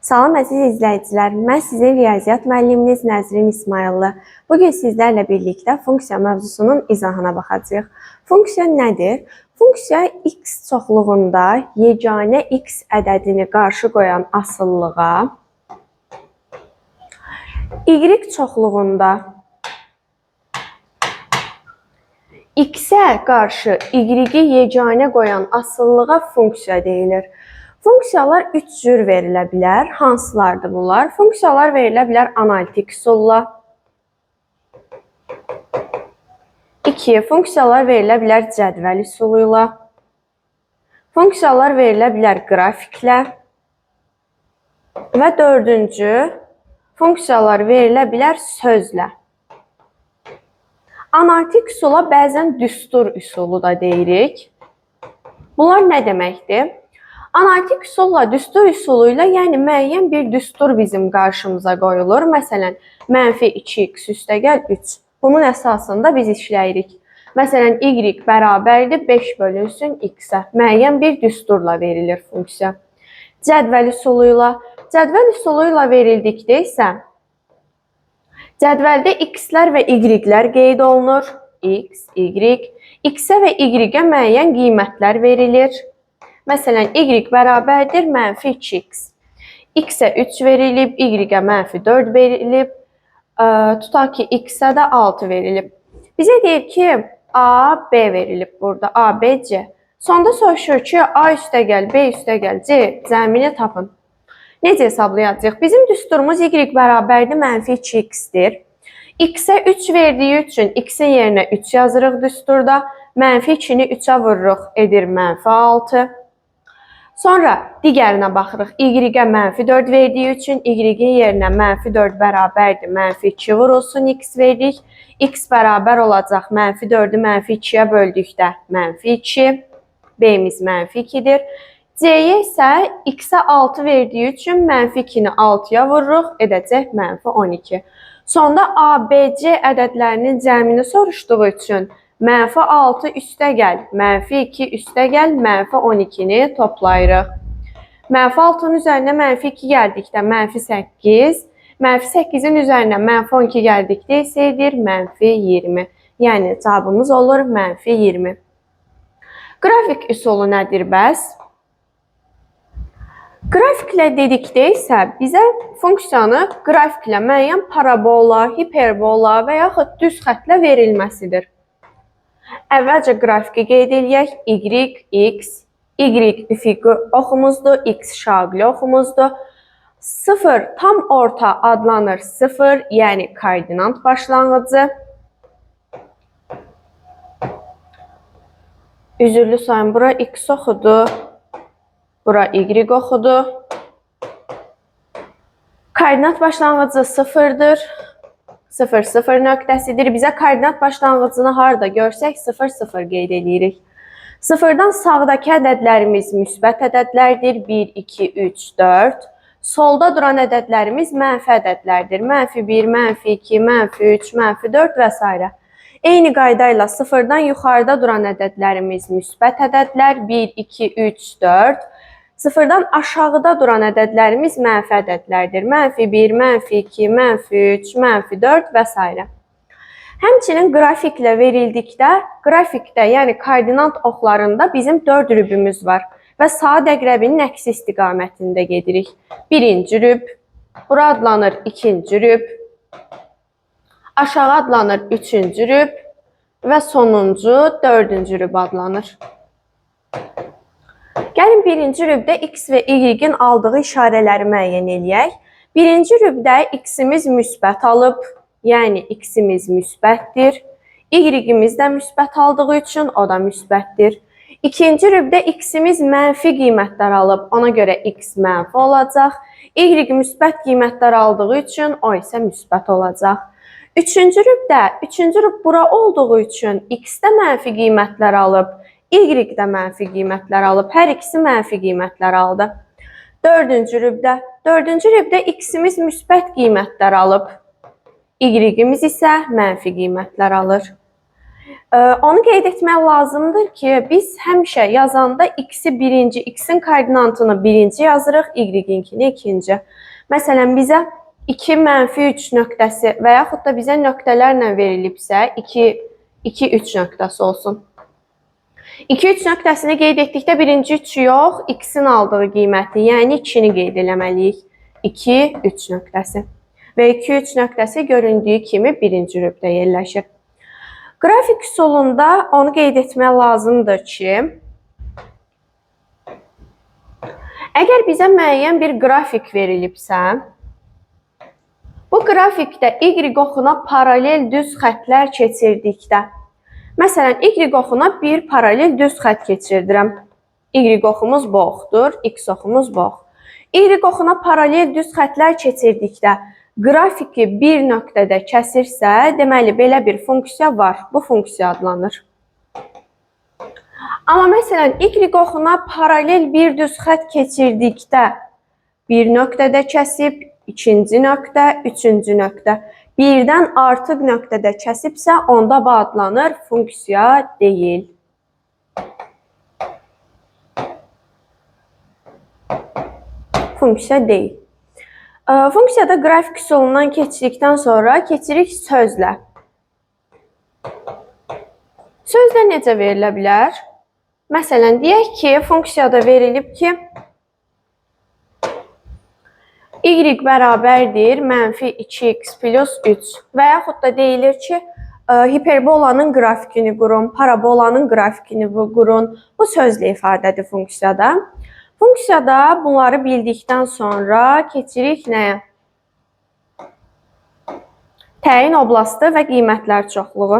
Salam əziz izləyicilər, mən sizin riyaziyyat müəlliminiz Nəzrin İsmayıllı. Bugün sizlərlə birlikdə funksiya mövzusunun izahına baxacağıq. Funksiya nədir? Funksiya x çoxluğunda yeganə x ədədini qarşı qoyan asıllığa, y çoxluğunda x-ə qarşı y-i yeganə qoyan asıllığa funksiya deyilir. Funksiyalar 3 cür verilə bilər. Hansılardır bunlar? Funksiyalar verilə bilər analitik üsulla. 2. Funksiyalar verilə bilər cədvəl üsulu ilə. Funksiyalar verilə bilər qrafiklə. Və 4-cü, funksiyalar verilə bilər sözlə. Analitik üsula bəzən düstur üsulu da deyirik. Bunlar nə deməkdir? Analitik üsulla düstur üsulu ilə, yəni müəyyən bir düstur bizim qarşımıza qoyulur. Məsələn, -2x üstəgəl 3. Bunun əsasında biz işləyirik. Məsələn, y bərabərdir 5 bölünsün x-ə. Müəyyən bir düsturla verilir funksiya. Cədvəl üsulu ilə. Cədvəl üsulu ilə verildikdə isə cədvəldə x-lər və y-lər qeyd olunur. X, y. X-ə və y-ə müəyyən qiymətlər verilir. Məsələn, y bərabərdir -2x. X-ə 3 verilib, y-ə -4 verilib, tutaq ki, x-ə də 6 verilib. Bizə deyir ki, A, B verilib burada, A, B, C. Sonda soruşur ki, A üstəgəl, B üstəgəl, C cəmini tapın. Necə hesablayacağıq? Bizim düsturumuz y bərabərdir -2x-dir. X-ə 3 verdiyi üçün x-in yerinə 3 yazırıq düsturda. -2-ni 3-ə vururuq, edir -6. Sonra digərinə baxırıq. Y-ə -4 verdiyi üçün y-in yerinə -4 bərabərdir -2 vurulsun x verdik. X bərabər olacaq -4-ü -2-yə böldükdə -2. B-miz -2-dir. C-yə isə x-ə 6 verdiyi üçün -2-ni 6-ya vururuq, edəcək -12. Sonda A, B, C ədədlərinin cəmini soruşduğu üçün -6 üstəgəl, -2 üstəgəl, -12-ni toplayırıq. -6-nın üzərinə -2 gəldikdə -8, -8-in üzərinə -12 gəldikdə isə edir -20. Yəni, cavabımız olur -20. Qrafik üsulu nədir bəs? Qrafiklə dedikdə isə bizə funksiyanı qrafiklə müəyyən parabola, hiperbola və yaxud düz xətlə verilməsidir. Əvvəlcə qrafiki qeyd edək. Y, x, y üfüqi oxumuzdur, x şaqili oxumuzdur. 0 tam orta adlanır 0, yəni koordinat başlanğıcı. Üzürlü sayın, bura x oxudu, bura y oxudu. Koordinat başlanğıcı 0-dır. 0, 0 nöqtəsidir. Bizə koordinat başlanğıcını harada görsək 0, 0 qeyd edirik. 0-dan sağdakı ədədlərimiz müsbət ədədlərdir. 1, 2, 3, 4. Solda duran ədədlərimiz mənfi ədədlərdir. -1, -2, -3, -4 və s. Eyni qayda ilə 0-dan yuxarıda duran ədədlərimiz müsbət ədədlər. 1, 2, 3, 4. 0-dan aşağıda duran ədədlərimiz mənfi ədədlərdir. -1, -2, -3, -4 və s. Həmçinin qrafiklə verildikdə, qrafikdə, yəni koordinat oxlarında bizim 4 rübümüz var və saat əqrəbinin əksi istiqamətində gedirik. Birinci rüb, bura adlanır ikinci rüb, aşağı adlanır üçüncü rüb və sonuncu dördüncü rüb adlanır. Gəlin birinci rübdə x və y-in aldığı işarələri müəyyən eləyək. Birinci rübdə x-imiz müsbət alıb, yəni x-imiz müsbətdir. Y-imiz də müsbət aldığı üçün o da müsbətdir. İkinci rübdə x-imiz mənfi qiymətlər alıb, ona görə x mənfi olacaq. Y müsbət qiymətlər aldığı üçün o isə müsbət olacaq. Üçüncü rüb bura olduğu üçün x də mənfi qiymətlər alıb, y də mənfi qiymətlər alıb, hər ikisi mənfi qiymətlər aldı. Dördüncü rübdə x-imiz müsbət qiymətlər alıb, y-imiz isə mənfi qiymətlər alır. Onu qeyd etmək lazımdır ki, biz həmişə yazanda x-i birinci, x-in koordinatını birinci yazırıq, y-inkini ikinci. Məsələn, bizə 2 mənfi 3 nöqtəsi və yaxud da bizə nöqtələrlə verilibsə, 2, 3 nöqtəsi olsun. 2, 3 nöqtəsini qeyd etdikdə birinci 3 yox, x-in aldığı qiyməti, yəni 2-ni qeyd eləməliyik. 2, 3 nöqtəsi. Və 2, 3 nöqtəsi göründüyü kimi birinci rübdə yerləşir. Qrafik üsulunda onu qeyd etmək lazımdır ki, əgər bizə müəyyən bir qrafik verilibsə, bu qrafikdə y oxuna paralel düz xətlər keçirdikdə, məsələn, y oxuna bir paralel düz xət keçirdirəm. Y oxumuz bu oxdur, x oxumuz bu ox. Y oxuna paralel düz xətlər keçirdikdə qrafiki bir nöqtədə kəsirsə, deməli, belə bir funksiya var. Bu funksiya adlanır. Amma məsələn, y oxuna paralel bir düz xət keçirdikdə bir nöqtədə kəsib, ikinci nöqtə, üçüncü nöqtə. Birdən artıq nöqtədə kəsibsə, onda bu adlanır funksiya deyil. Funksiya deyil. Funksiyada qrafik üsulundan keçdikdən sonra keçirik sözlə. Sözlə necə verilə bilər? Məsələn, deyək ki, funksiyada verilib ki, y bərabərdir mənfi 2x plus 3 və yaxud da deyilir ki, hiperbolanın qrafikini qurun, parabolanın qrafikini qurun. Bu sözlə ifadədir funksiyada. Funksiyada bunları bildikdən sonra keçirik nəyə? Təyin oblastı və qiymətlər çoxluğu.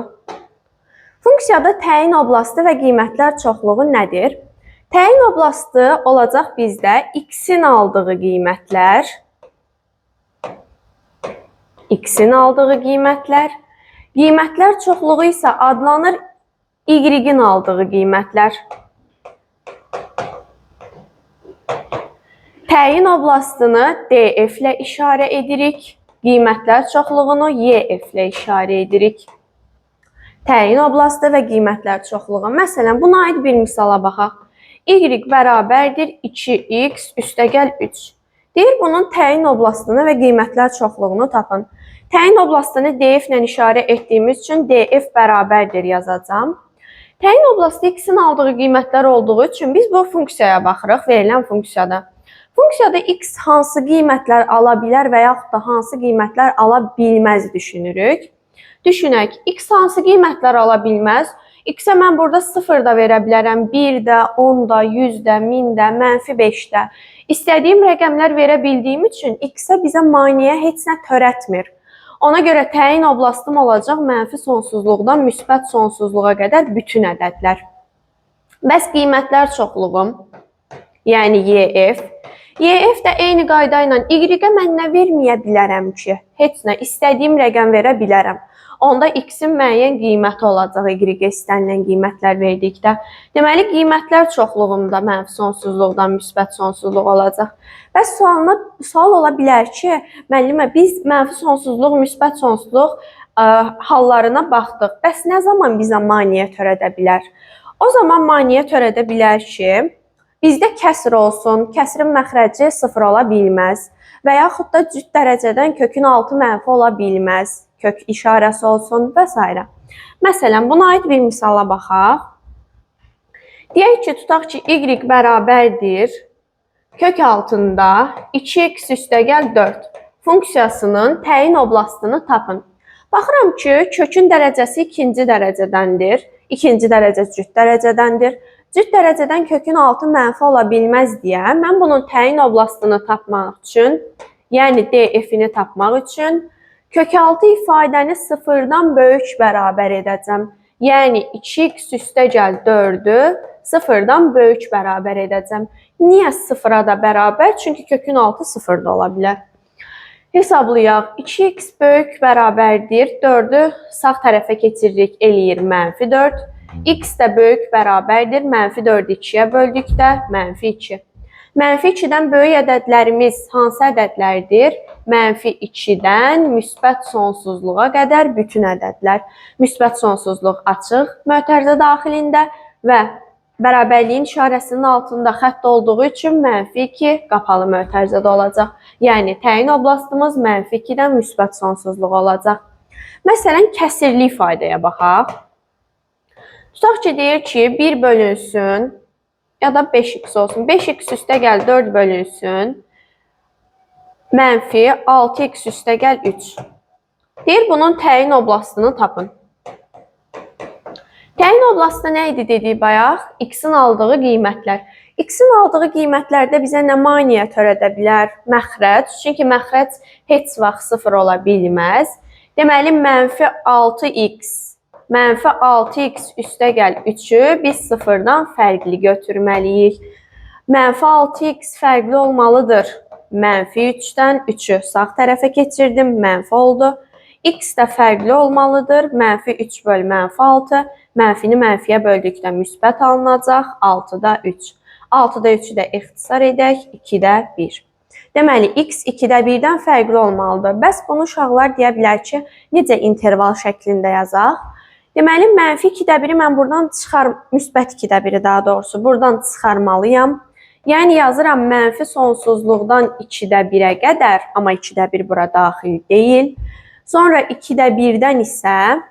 Funksiyada təyin oblastı və qiymətlər çoxluğu nədir? Təyin oblastı olacaq bizdə x-in aldığı qiymətlər, x-in aldığı qiymətlər, qiymətlər çoxluğu isə adlanır y-in aldığı qiymətlər. Təyin oblastını df ilə işarə edirik, qiymətlər çoxluğunu yf ilə işarə edirik. Təyin oblastı və qiymətlər çoxluğu. Məsələn, buna aid bir misala baxaq. Y bərabərdir 2x üstəgəl 3. Deyir, bunun təyin oblastını və qiymətlər çoxluğunu tapın. Təyin oblastını df ilə işarə etdiyimiz üçün df bərabərdir yazacağam. Təyin oblastı x-in aldığı qiymətlər olduğu üçün biz bu funksiyaya baxırıq, verilən funksiyada. Funksiyada x hansı qiymətlər ala bilər və yaxud da hansı qiymətlər ala bilməz düşünürük. Düşünək, x hansı qiymətlər ala bilməz? X-ə mən burada 0 da verə bilərəm, 1 də, 10 da, 100 də, 1000 də, mənfi 5 də. İstədiyim rəqəmlər verə bildiyim üçün x-ə bizə maneə heç nə törətmir. Ona görə təyin oblastım olacaq mənfi sonsuzluqdan müsbət sonsuzluğa qədər bütün ədədlər. Bəs qiymətlər çoxluğum, yəni YF. YF də eyni qayda ilə Y-ə mən nə verməyə bilərəm ki? Heç nə, istədiyim rəqəm verə bilərəm. Onda x-in müəyyən qiyməti olacaq Y-ə istənilən qiymətlər verdikdə. Deməli, qiymətlər çoxluğumda mənfi sonsuzluqdan müsbət sonsuzluq olacaq. Bəs sual ola bilər ki, müəllimə, biz mənfi sonsuzluq, müsbət sonsuzluq hallarına baxdıq. Bəs nə zaman bizə maneə törədə bilər? O zaman maneə törədə bilər ki, bizdə kəsr olsun, kəsrin məxrəci 0 ola bilməz və yaxud da cüt dərəcədən kökün altı mənfi ola bilməz, kök işarəsi olsun və s. Məsələn, buna aid bir misala baxaq. Deyək ki, tutaq ki, y bərabərdir kök altında 2x üstəgəl 4 funksiyasının təyin oblastını tapın. Baxıram ki, kökün dərəcəsi ikinci dərəcədəndir, ikinci dərəcə cüt dərəcədəndir. Cüt dərəcədən kökün altı mənfi ola bilməz deyə, mən bunun təyin oblastını tapmaq üçün, yəni df-ini tapmaq üçün, kök altı ifadəni 0-dan böyük bərabər edəcəm. Yəni 2x üstəgəl 4-ü 0-dan böyük bərabər edəcəm. Niyə 0-a da bərabər? Çünki kökün altı 0-da ola bilər. Hesablayaq. 2x böyük bərabərdir. 4-ü sağ tərəfə keçiririk, eləyir mənfi 4. X də böyük bərabərdir. Mənfi 4-ü 2-yə böldükdə mənfi 2. -2-dən böyük ədədlərimiz hansı ədədlərdir? -2-dən müsbət sonsuzluğa qədər bütün ədədlər. Müsbət sonsuzluq açıq mötərizə daxilində və bərabərliyin işarəsinin altında xətt olduğu üçün -2 qapalı mötərizədə olacaq. Yəni, təyin oblastımız -2-dən müsbət sonsuzluq olacaq. Məsələn, kəsirli ifadəyə baxaq. Tutaq ki, deyir ki, 1 bölünsün, ya da 5x olsun. 5x üstə gəl 4 bölünsün, -6x üstə gəl 3. Deyir, bunun təyin oblastını tapın. Təyin oblastı nə idi dedik bayaq? X-in aldığı qiymətlər. X-in aldığı qiymətlərdə bizə nə maneə törədə bilər? Məxrəc. Çünki məxrəc heç vaxt 0 ola bilməz. Deməli, -6x. -6x üstə gəl 3-ü biz 0-dan fərqli götürməliyik. -6x fərqli olmalıdır. -3-dən 3-ü sağ tərəfə keçirdim, mənfi oldu. X də fərqli olmalıdır. -3 böl -6. Mənfini mənfiyə böldükdə müsbət alınacaq. 6-da 3. 6-da 3-ü də ixtisar edək. 2-də 1. Deməli, x 2-də 1-dən fərqli olmalıdır. Bəs bunu uşaqlar deyə bilər ki, necə interval şəklində yazaq? Deməli, -2-də 1-i mən buradan müsbət 2-də 1-i daha doğrusu buradan çıxarmalıyam. Yəni, yazıram mənfi sonsuzluqdan 2-də 1-ə qədər, amma 2-də 1 bura daxil deyil. Sonra 2-də 1-dən isə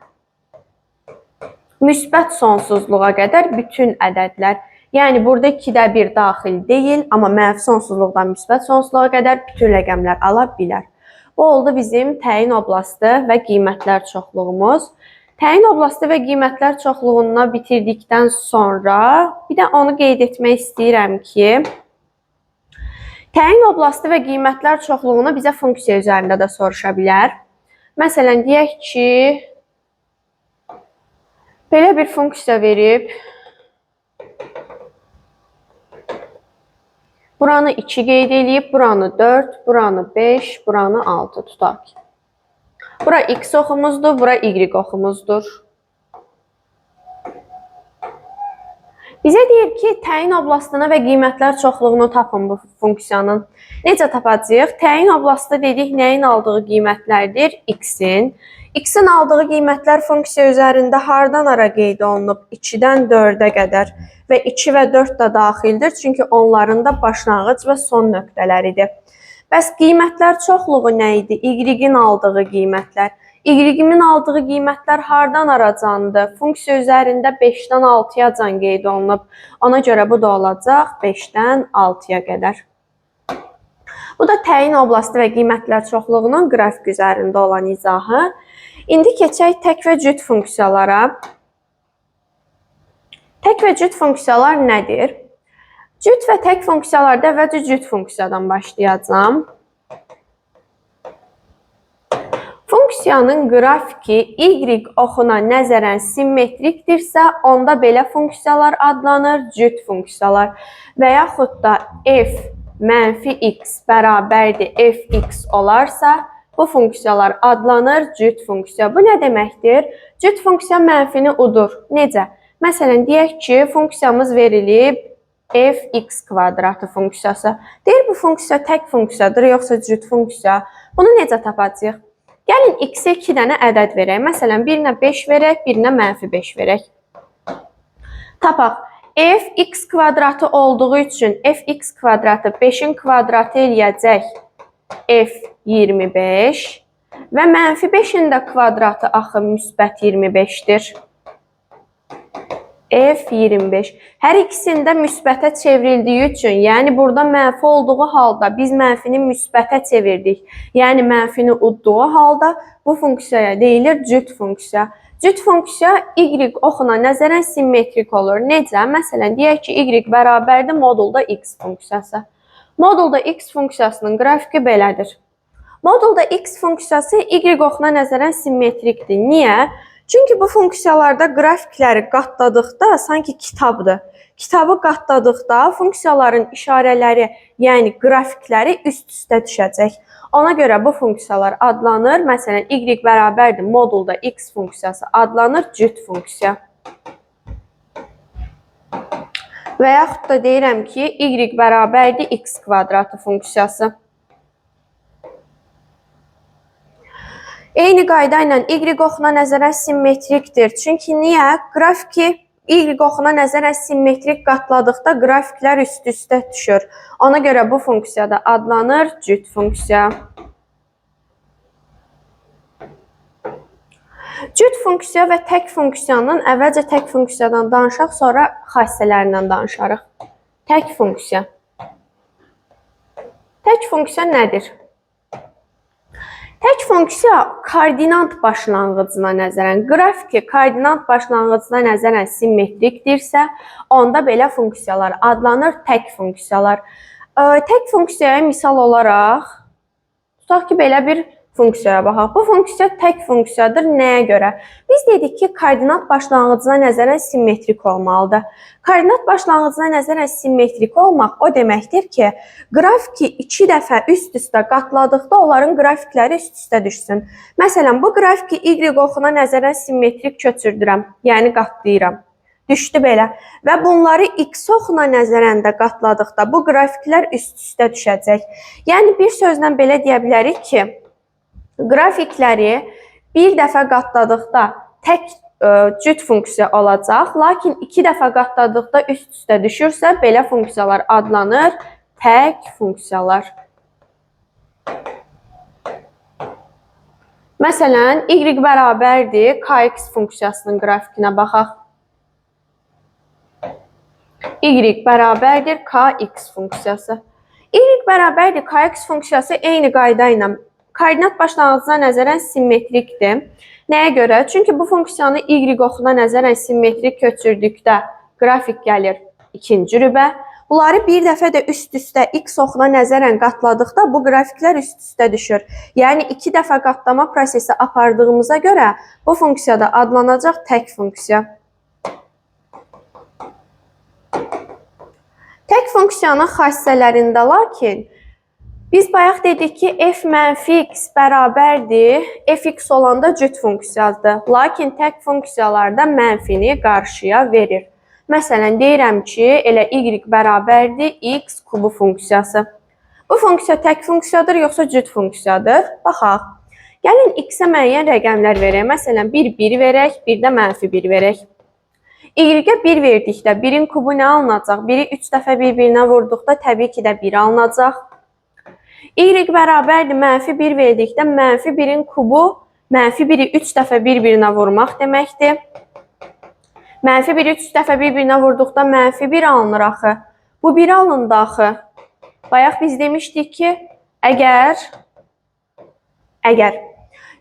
müsbət sonsuzluğa qədər bütün ədədlər. Yəni, burada 2-də 1 daxil deyil, amma mənfi sonsuzluqdan müsbət sonsuzluğa qədər bütün rəqəmlər ala bilər. Bu oldu bizim təyin oblastı və qiymətlər çoxluğumuz. Təyin oblastı və qiymətlər çoxluğunu bitirdikdən sonra bir də onu qeyd etmək istəyirəm ki, təyin oblastı və qiymətlər çoxluğunu bizə funksiya üzərində də soruşa bilər. Məsələn, deyək ki, belə bir funksiya verib, buranı 2 qeyd edib, buranı 4, buranı 5, buranı 6 tutaq. Bura x oxumuzdur, bura y oxumuzdur. Bizə deyir ki, təyin oblastını və qiymətlər çoxluğunu tapın bu funksiyanın. Necə tapacağıq? Təyin oblastı dedik, nəyin aldığı qiymətlərdir? X-in. X-in aldığı qiymətlər funksiya üzərində hardan ara qeyd olunub? 2-dən 4-ə qədər və 2 və 4 də daxildir, çünki onların da başlanğıc və son nöqtələridir. Bəs qiymətlər çoxluğu nə idi? Y-in aldığı qiymətlər. Y-in aldığı qiymətlər hardan aracandı? Funksiya üzərində 5-dən 6-ya can qeyd olunub. Ona görə bu da olacaq 5-dən 6-ya qədər. Bu da təyin oblastı və qiymətlər çoxluğunun qrafik üzərində olan izahı. İndi keçək tək və cüt funksiyalara. Tək və cüt funksiyalar nədir? Cüt və tək funksiyalarda əvvəlcə cüt funksiyadan başlayacağam. Funksiyanın qrafiki y oxuna nəzərən simmetrikdirsə, onda belə funksiyalar adlanır cüt funksiyalar. Və yaxud da f -x bərabərdir fx olarsa, bu funksiyalar adlanır cüt funksiya. Bu nə deməkdir? Cüt funksiya mənfini udur. Necə? Məsələn, deyək ki, funksiyamız verilib fx kvadratı funksiyası. Deyir, bu funksiya tək funksiyadır, yoxsa cüt funksiya. Bunu necə tapacağıq? Gəlin, x-ə 2 dənə ədəd verək. Məsələn, birinə 5 verək, birinə -5 verək. Tapaq. Fx kvadratı olduğu üçün fx kvadratı 5-in kvadratı eləyəcək f25 və -5-in də kvadratı axı müsbət 25-dir. F25. Hər ikisində müsbətə çevrildiyi üçün, yəni burada mənfi olduğu halda biz mənfini müsbətə çevirdik. Yəni mənfini udduğu halda bu funksiyaya deyilir cüt funksiya. Cüt funksiya y oxuna nəzərən simmetrik olur. Necə? Məsələn, deyək ki, y bərabərdir modulda x funksiyası. Modulda x funksiyasının qrafiki belədir. Modulda x funksiyası y oxuna nəzərən simmetrikdir. Niyə? Çünki bu funksiyalarda qrafikləri qatladıqda sanki kitabdır. Kitabı qatladıqda funksiyaların işarələri, yəni qrafikləri üst-üstə düşəcək. Ona görə bu funksiyalar adlanır. Məsələn, y bərabərdir modulda x funksiyası adlanır cüt funksiya. Və yaxud da deyirəm ki, y bərabərdir x kvadratı funksiyası. Eyni qayda ilə y oxuna nəzərən simmetrikdir. Çünki niyə? Qrafiki y oxuna nəzərən simmetrik qatladıqda qrafiklər üst-üstə düşür. Ona görə bu funksiya da adlanır cüt funksiya. Cüt funksiya və tək funksiyanın əvvəlcə tək funksiyadan danışaq, sonra xassələrindən danışarıq. Tək funksiya. Tək funksiya nədir? Tək funksiya koordinat başlanğıcına nəzərən, qrafiki koordinat başlanğıcına nəzərən simmetrikdirsə, onda belə funksiyalar adlanır tək funksiyalar. Tək funksiyaya misal olaraq, tutaq ki, belə bir funksiyaya baxaq. Bu funksiya tək funksiyadır. Nəyə görə? Biz dedik ki, koordinat başlanğıcına nəzərən simmetrik olmalıdır. Koordinat başlanğıcına nəzərən simmetrik olmaq o deməkdir ki, qrafiki 2 dəfə üst-üstə qatladıqda onların qrafikləri üst-üstə düşsün. Məsələn, bu qrafiki y oxuna nəzərən simmetrik köçürdürəm, yəni qatlayıram. Düşdü belə. Və bunları x oxuna nəzərən də qatladıqda bu qrafiklər üst-üstə düşəcək. Yəni, bir sözlə belə deyə bilərik ki, qrafikləri bir dəfə qatladıqda tək cüt funksiya olacaq, lakin 2 dəfə qatladıqda üst-üstə düşürsə, belə funksiyalar adlanır tək funksiyalar. Məsələn, y bərabərdir kx funksiyasının qrafikinə baxaq. Y bərabərdir kx funksiyası. Y bərabərdir kx funksiyası eyni qayda ilə koordinat başlanğıcına nəzərən simmetrikdir. Nəyə görə? Çünki bu funksiyanı y oxuna nəzərən simmetrik köçürdükdə qrafik gəlir ikinci rübə. Bunları bir dəfə də üst-üstə x oxuna nəzərən qatladıqda bu qrafiklər üst-üstə düşür. Yəni, 2 dəfə qatlama prosesi apardığımıza görə bu funksiya da adlanacaq tək funksiya. Tək funksiyanın xassələrində lakin biz bayaq dedik ki, f mənfi x bərabərdir, fx olanda cüt funksiyadır. Lakin tək funksiyalarda mənfini qarşıya verir. Məsələn, deyirəm ki, elə y bərabərdir x kubu funksiyası. Bu funksiya tək funksiyadır, yoxsa cüt funksiyadır? Baxaq. Gəlin x-ə müəyyən rəqəmlər verək. Məsələn, 1 verək, bir də mənfi 1 verək. Y-ə 1 verdikdə 1-in kubu nə alınacaq? 1-i 3 dəfə bir-birinə vurduqda təbii ki də 1 alınacaq. Y bərabərdir mənfi 1 verdikdə mənfi 1-in kubu mənfi 1-i 3 dəfə bir-birinə vurmaq deməkdir. Mənfi 1-i 3 dəfə bir-birinə vurduqda mənfi 1 alınır axı. Bu 1 alındı axı. Bayaq biz demişdik ki, əgər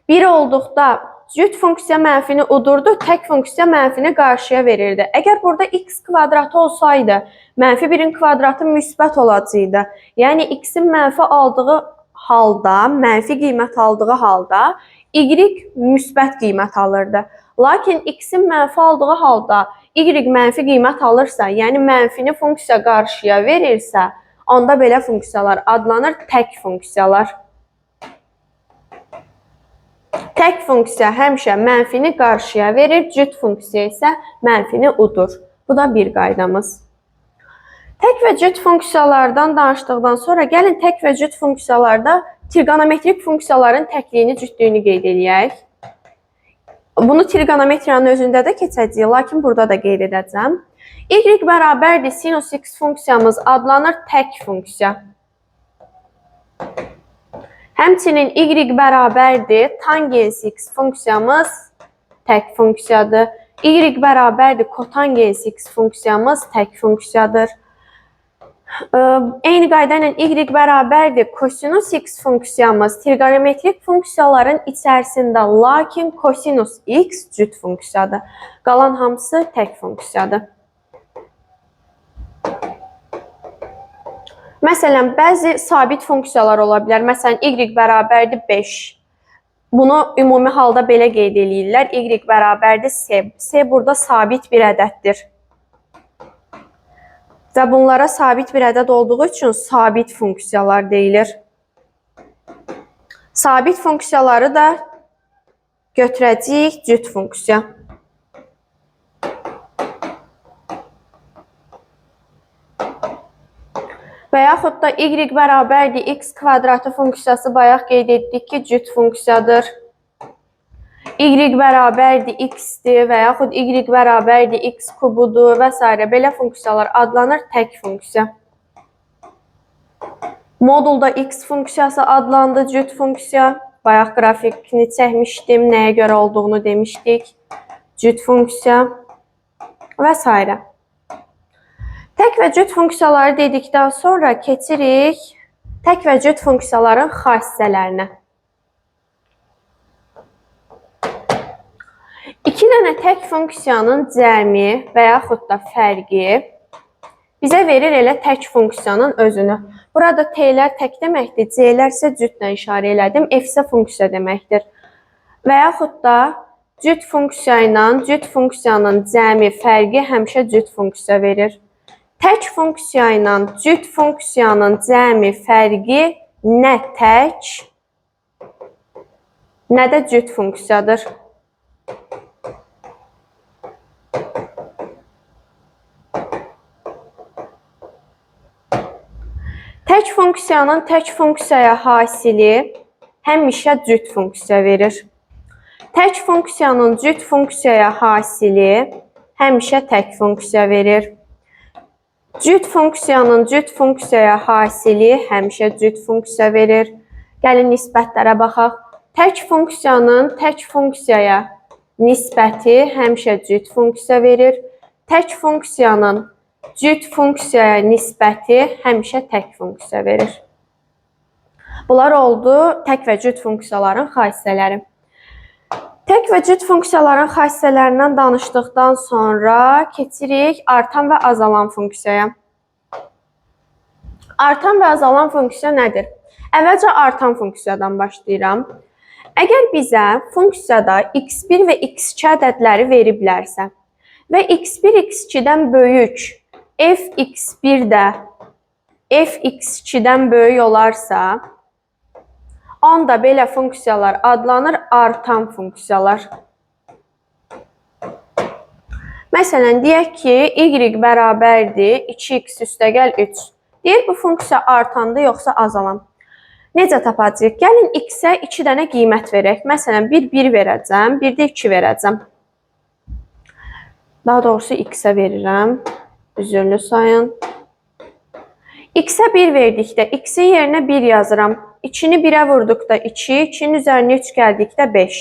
1 olduqda cüt funksiya mənfini udurdu, tək funksiya mənfini qarşıya verirdi. Əgər burada x kvadratı olsaydı, mənfi 1-in kvadratı müsbət olacaqdı. Yəni, x-in mənfi aldığı halda, mənfi qiymət aldığı halda, y müsbət qiymət alırdı. Lakin x-in mənfi aldığı halda, y mənfi qiymət alırsa, yəni mənfini funksiya qarşıya verirsə, onda belə funksiyalar adlanır tək funksiyalar. Tək funksiya həmişə mənfini qarşıya verir, cüt funksiya isə mənfini udur. Bu da bir qaydamız. Tək və cüt funksiyalardan danışdıqdan sonra gəlin tək və cüt funksiyalarda trigonometrik funksiyaların təkliyini, cütlüyünü qeyd edək. Bunu trigonometriyanın özündə də keçəcəyik, lakin burada da qeyd edəcəm. Y bərabərdir sinus x funksiyamız adlanır tək funksiya. Həmçinin y bərabərdir tangens x funksiyamız tək funksiyadır. Y bərabərdir kotangens x funksiyamız tək funksiyadır. Eyni qayda ilə y bərabərdir kosinus x funksiyamız trigonometrik funksiyaların içərisində, lakin kosinus x cüt funksiyadır. Qalan hamısı tək funksiyadır. Məsələn, bəzi sabit funksiyalar ola bilər. Məsələn, y bərabərdir 5. Bunu ümumi halda belə qeyd edirlər. Y bərabərdir s. S burada sabit bir ədəddir. Və bunlara sabit bir ədəd olduğu üçün sabit funksiyalar deyilir. Sabit funksiyaları da götürəcəyik cüt funksiya. və yaxud da y bərabərdir x kvadratı funksiyası bayaq qeyd etdik ki, cüt funksiyadır. Y bərabərdir x-dir və yaxud y bərabərdir x kubudur və s. Belə funksiyalar adlanır tək funksiya. Modulda x funksiyası adlandı cüt funksiya. Bayaq qrafikini çəkmişdim, nəyə görə olduğunu demişdik. Cüt funksiya və s. Tək və cüt funksiyaları dedikdən sonra keçirik tək və cüt funksiyaların xassələrinə. İki dənə tək funksiyanın cəmi və yaxud da fərqi bizə verir elə tək funksiyanın özünü. Burada t-lər tək deməkdir, c-lər isə cütlə işarə elədim, f isə funksiya deməkdir. Və yaxud da cüt funksiya ilə cüt funksiyanın cəmi fərqi həmişə cüt funksiya verir. Tək funksiya ilə cüt funksiyanın cəmi fərqi nə tək, nə də cüt funksiyadır. Tək funksiyanın tək funksiyaya hasili həmişə cüt funksiya verir. Tək funksiyanın cüt funksiyaya hasili həmişə tək funksiya verir. Cüt funksiyanın cüt funksiyaya hasili həmişə cüt funksiya verir. Gəlin nisbətlərə baxaq. Tək funksiyanın tək funksiyaya nisbəti həmişə cüt funksiya verir. Tək funksiyanın cüt funksiyaya nisbəti həmişə tək funksiya verir. Bunlar oldu tək və cüt funksiyaların xassələri. Tək və cüt funksiyaların xassələrindən danışdıqdan sonra keçirik artan və azalan funksiyaya. Artan və azalan funksiya nədir? Əvvəlcə artan funksiyadan başlayıram. Əgər bizə funksiyada x1 və x2 ədədləri veriblərsə və x1 x2-dən böyük f(x1) də f(x2)dən böyük olarsa, onda belə funksiyalar adlanır artan funksiyalar. Məsələn, deyək ki, y bərabərdir 2x üstəgəl 3. Deyək, bu funksiya artandı, yoxsa azalan. Necə tapacaq? Gəlin, x-ə 2 dənə qiymət verək. Məsələn, 1 verəcəm, 1 də 2 verəcəm. Daha doğrusu x-ə verirəm. Üzürlü sayın. X-ə 1 verdikdə, x-in yerinə 1 yazıram. 2-ni 1-ə vurduqda 2, 2-nin üzərinə 3 gəldikdə 5.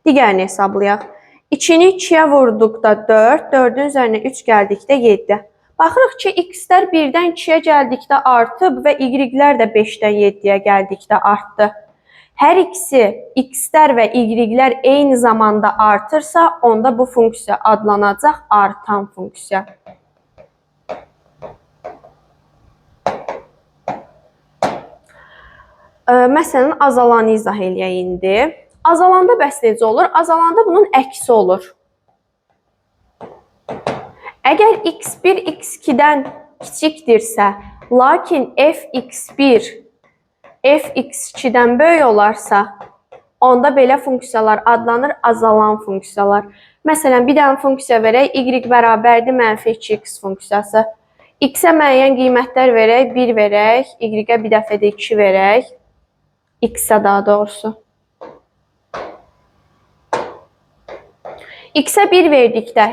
Digərini hesablayaq. 2-ni 2-yə vurduqda 4, 4-ün üzərinə 3 gəldikdə 7. Baxırıq ki, x-lər 1-dən 2-yə gəldikdə artıb və y-lər də 5-dən 7-yə gəldikdə artdı. Hər ikisi x-lər və y-lər eyni zamanda artırsa, onda bu funksiya adlanacaq artan funksiya. Məsələn, azalanı izah eləyək indi. Azalanda bəs necə olur? Azalanda bunun əksi olur. Əgər x1 x2-dən kiçikdirsə, lakin f(x1) f(x2)dən böyük olarsa, onda belə funksiyalar adlanır azalan funksiyalar. Məsələn, bir dənə funksiya verək, y bərabərdir -2x funksiyası. X-ə müəyyən qiymətlər verək, 1 verək, y-ə bir dəfə də 2 verək. X-ə daha doğrusu. X-ə 1 verdikdə,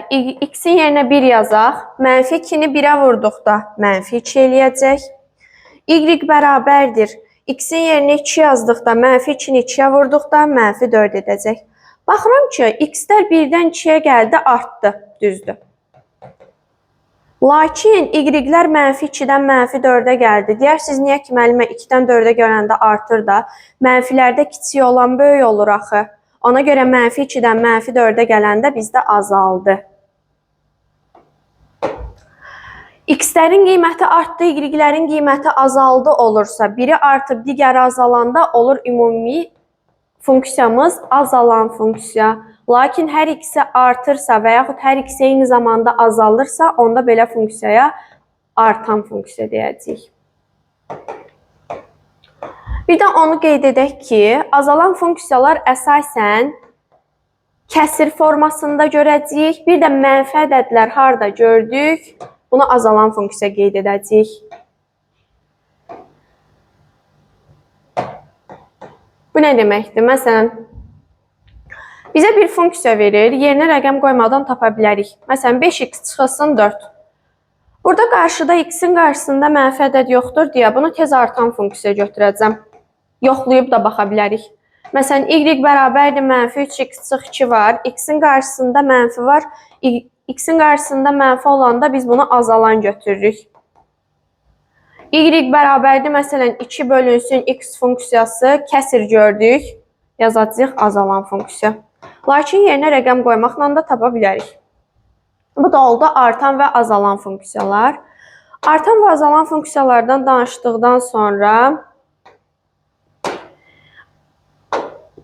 x-in yerinə 1 yazaq, -2-ni 1-ə vurduqda -2 eləyəcək. Y bərabərdir. X-in yerinə 2 yazdıqda, -2-ni 2-yə vurduqda -4 edəcək. Baxıram ki, x-lər 1-dən 2-yə gəldi, artdı, düzdür. Lakin y-lər -2-dən -4-ə gəldi. Deyirsiniz, niyə ki, müəllimə 2-dən 4-ə görəndə artır da, mənfilərdə kiçik olan böyük olur axı. Ona görə -2-dən -4-ə gələndə bizdə azaldı. X-lərin qiyməti artdı, y-lərin qiyməti azaldı olursa, biri artıb, digəri azalanda olur ümumi funksiyamız azalan funksiya. Lakin hər ikisi artırsa və yaxud hər ikisi eyni zamanda azalırsa, onda belə funksiyaya artan funksiya deyəcəyik. Bir də onu qeyd edək ki, azalan funksiyalar əsasən kəsir formasında görəcəyik. Bir də mənfi ədədlər harda gördük, bunu azalan funksiya qeyd edəcəyik. Bu nə deməkdir? Məsələn, bizə bir funksiya verir, yerinə rəqəm qoymadan tapa bilərik. Məsələn, 5x çıxılsın 4. Burada qarşıda x-in qarşısında mənfi ədəd yoxdur deyə bunu tez artan funksiya götürəcəm. Yoxlayıb da baxa bilərik. Məsələn, y bərabərdir mənfi 3x çıx 2 var. X-in qarşısında mənfi var. X-in qarşısında mənfi olanda biz bunu azalan götürürük. Y bərabərdir, məsələn, 2 bölünsün x funksiyası, kəsir gördük. Yazacağıq azalan funksiya. Lakin yerinə rəqəm qoymaqla da tapa bilərik. Bu da oldu artan və azalan funksiyalar. Artan və azalan funksiyalardan danışdıqdan sonra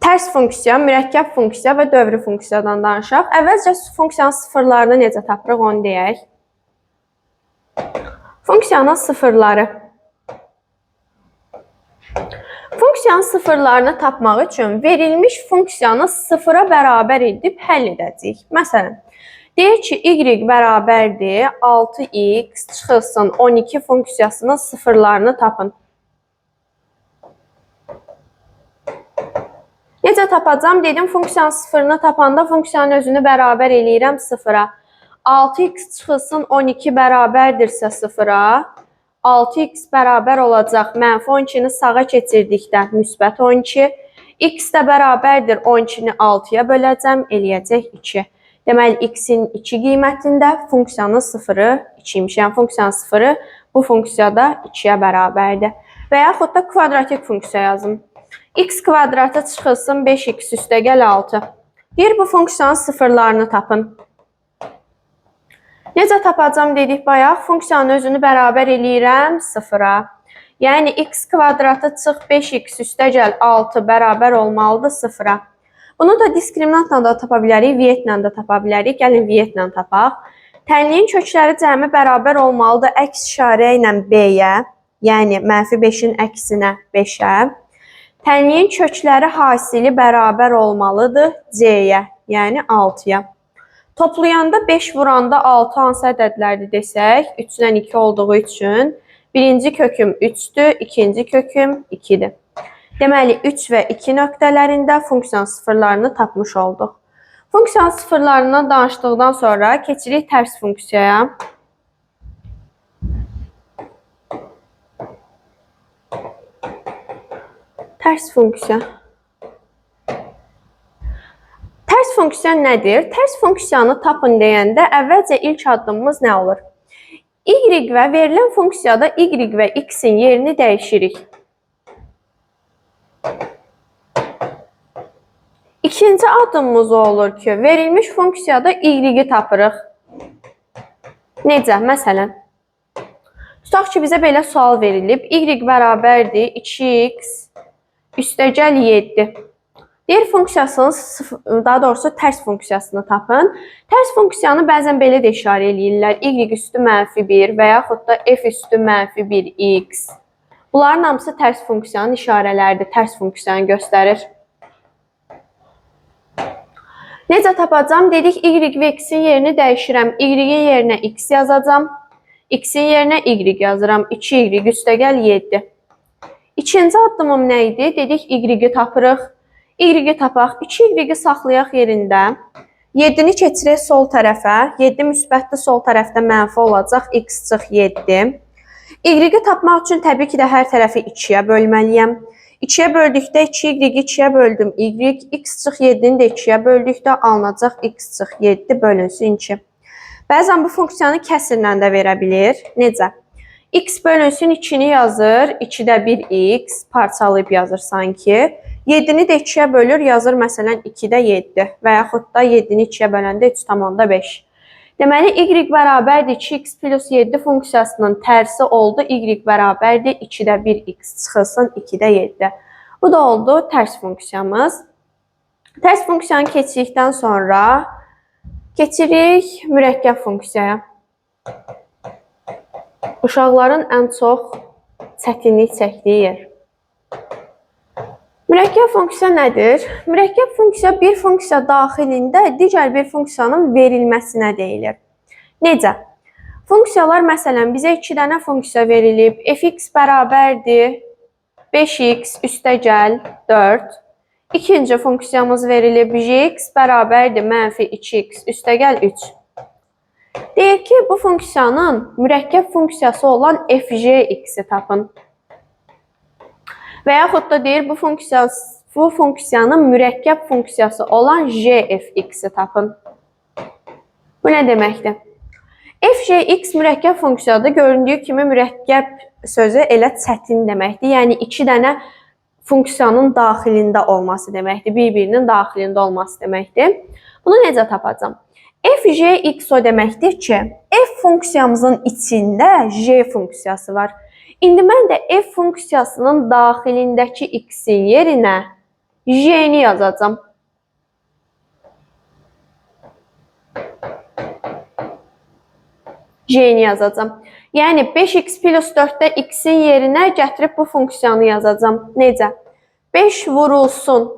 tərs funksiya, mürəkkəb funksiya və dövrü funksiyadan danışaq. Əvvəlcə funksiyanın sıfırlarını necə tapırıq onu deyək. Funksiyanın sıfırları. Funksiyanın sıfırlarını tapmaq üçün verilmiş funksiyanı sıfıra bərabər edib həll edəcəyik. Məsələn, deyir ki, y bərabərdir 6x çıxılsın 12 funksiyasının sıfırlarını tapın. Necə tapacam? Dedim, funksiyanın sıfırını tapanda funksiyanın özünü bərabər eləyirəm sıfıra. 6x çıxılsın 12 bərabərdirsə sıfıra, 6x bərabər olacaq. Mənfi 12-ni sağa keçirdikdə müsbət 12. X də bərabərdir 12-ni 6-ya böləcəm, eləyəcək 2. Deməli, x-in 2 qiymətində funksiyanın sıfırı 2-ymiş. Yəni, funksiyanın sıfırı bu funksiyada 2-yə bərabərdir. Və yaxud da kvadratik funksiya yazın. X kvadratı çıxılsın 5x üstəgəl 6. Deyir, bu funksiyanın sıfırlarını tapın. Necə tapacam dedik bayaq? Funksiyanın özünü bərabər eləyirəm sıfıra. Yəni, x kvadratı çıx 5x üstəgəl 6 bərabər olmalıdır sıfıra. Bunu da diskriminantla da tapa bilərik, vietlə də tapa bilərik. Gəlin, vietlə tapaq. Tənliyin kökləri cəmi bərabər olmalıdır əks işarə ilə b-yə, yəni mənfi 5-in əksinə 5-ə. Tənliyin kökləri hasili bərabər olmalıdır c-yə, yəni 6-ya. Toplayanda 5 vuranda 6 hansı ədədlərdir desək, 3-dən 2 olduğu üçün birinci köküm 3-dür, ikinci köküm 2-dir. Deməli, 3 və 2 nöqtələrində funksiyanın sıfırlarını tapmış olduq. Funksiyanın sıfırlarından danışdıqdan sonra keçirik tərs funksiyaya. Tərs funksiya. Tərs funksiya nədir? Tərs funksiyanı tapın deyəndə əvvəlcə ilk addımımız nə olur? Y və verilən funksiyada y və x-in yerini dəyişirik. İkinci addımımız olur ki, verilmiş funksiyada y-i tapırıq. Necə? Məsələn, tutaq ki, bizə belə sual verilib. Y bərabərdir 2x üstəgəl 7. Deyir, funksiyasının, daha doğrusu tərs funksiyasını tapın. Tərs funksiyanı bəzən belə də işarə eləyirlər. Y üstü mənfi 1 və yaxud da f üstü mənfi 1x. Bunların hamısı tərs funksiyanın işarələridir. Tərs funksiyanı göstərir. Necə tapacam? Dedik, y və x-in yerini dəyişirəm. Y-in yerinə x yazacam. X-in yerinə y yazıram. 2y üstəgəl 7. İkinci addımım nə idi? Dedik, y-i tapırıq. Y-i tapaq. 2y-i saxlayaq yerində. 7-ni keçirək sol tərəfə. 7 müsbətli sol tərəfdə mənfi olacaq. X çıx 7. Y-i tapmaq üçün təbii ki də hər tərəfi 2-yə bölməliyəm. 2-yə böldükdə 2y-i 2-yə böldüm. Y, x çıx 7-ni də 2-yə böldükdə alınacaq x çıx 7 bölünsün 2. Bəzən bu funksiyanı kəsirlə də verə bilir. Necə? X bölünsün 2-ni yazır. 2-də 1x parçalayıb yazır sanki. 7-ni də 2-yə bölür, yazır məsələn 2-də 7 və yaxud da 7-ni 2-yə böləndə 3,5. Deməli, y bərabərdir 2x plus 7 funksiyasının tərsi oldu. Y bərabərdir 2-də 1x çıxılsın 2-də 7. Bu da oldu tərs funksiyamız. Tərs funksiyanı keçdikdən sonra keçirik mürəkkəb funksiyaya. Uşaqların ən çox çətinlik çəkdiyi yer. Mürəkkəb funksiya nədir? Mürəkkəb funksiya bir funksiya daxilində digər bir funksiyanın verilməsinə deyilir. Necə? Funksiyalar, məsələn, bizə 2 dənə funksiya verilib. Fx bərabərdir 5x üstəgəl 4. İkinci funksiyamız verilib gx bərabərdir mənfi 2x üstəgəl 3. Deyir ki, bu funksiyanın mürəkkəb funksiyası olan fgx-i tapın. Və yaxud da deyir, bu funksiyanın mürəkkəb funksiyası olan jfx-i tapın. Bu nə deməkdir? Fgx mürəkkəb funksiyadır. Göründüyü kimi mürəkkəb sözü elə çətin deməkdir. Yəni, iki dənə funksiyanın daxilində olması deməkdir. Bir-birinin daxilində olması deməkdir. Bunu necə tapacağım? Fgx o deməkdir ki, f funksiyamızın içində j funksiyası var. İndi mən də f funksiyasının daxilindəki x-in yerinə j-ni yazacağım. J-ni yazacağım. Yəni 5x plus 4-də x-in yerinə gətirib bu funksiyanı yazacağım. Necə? 5 vurulsun.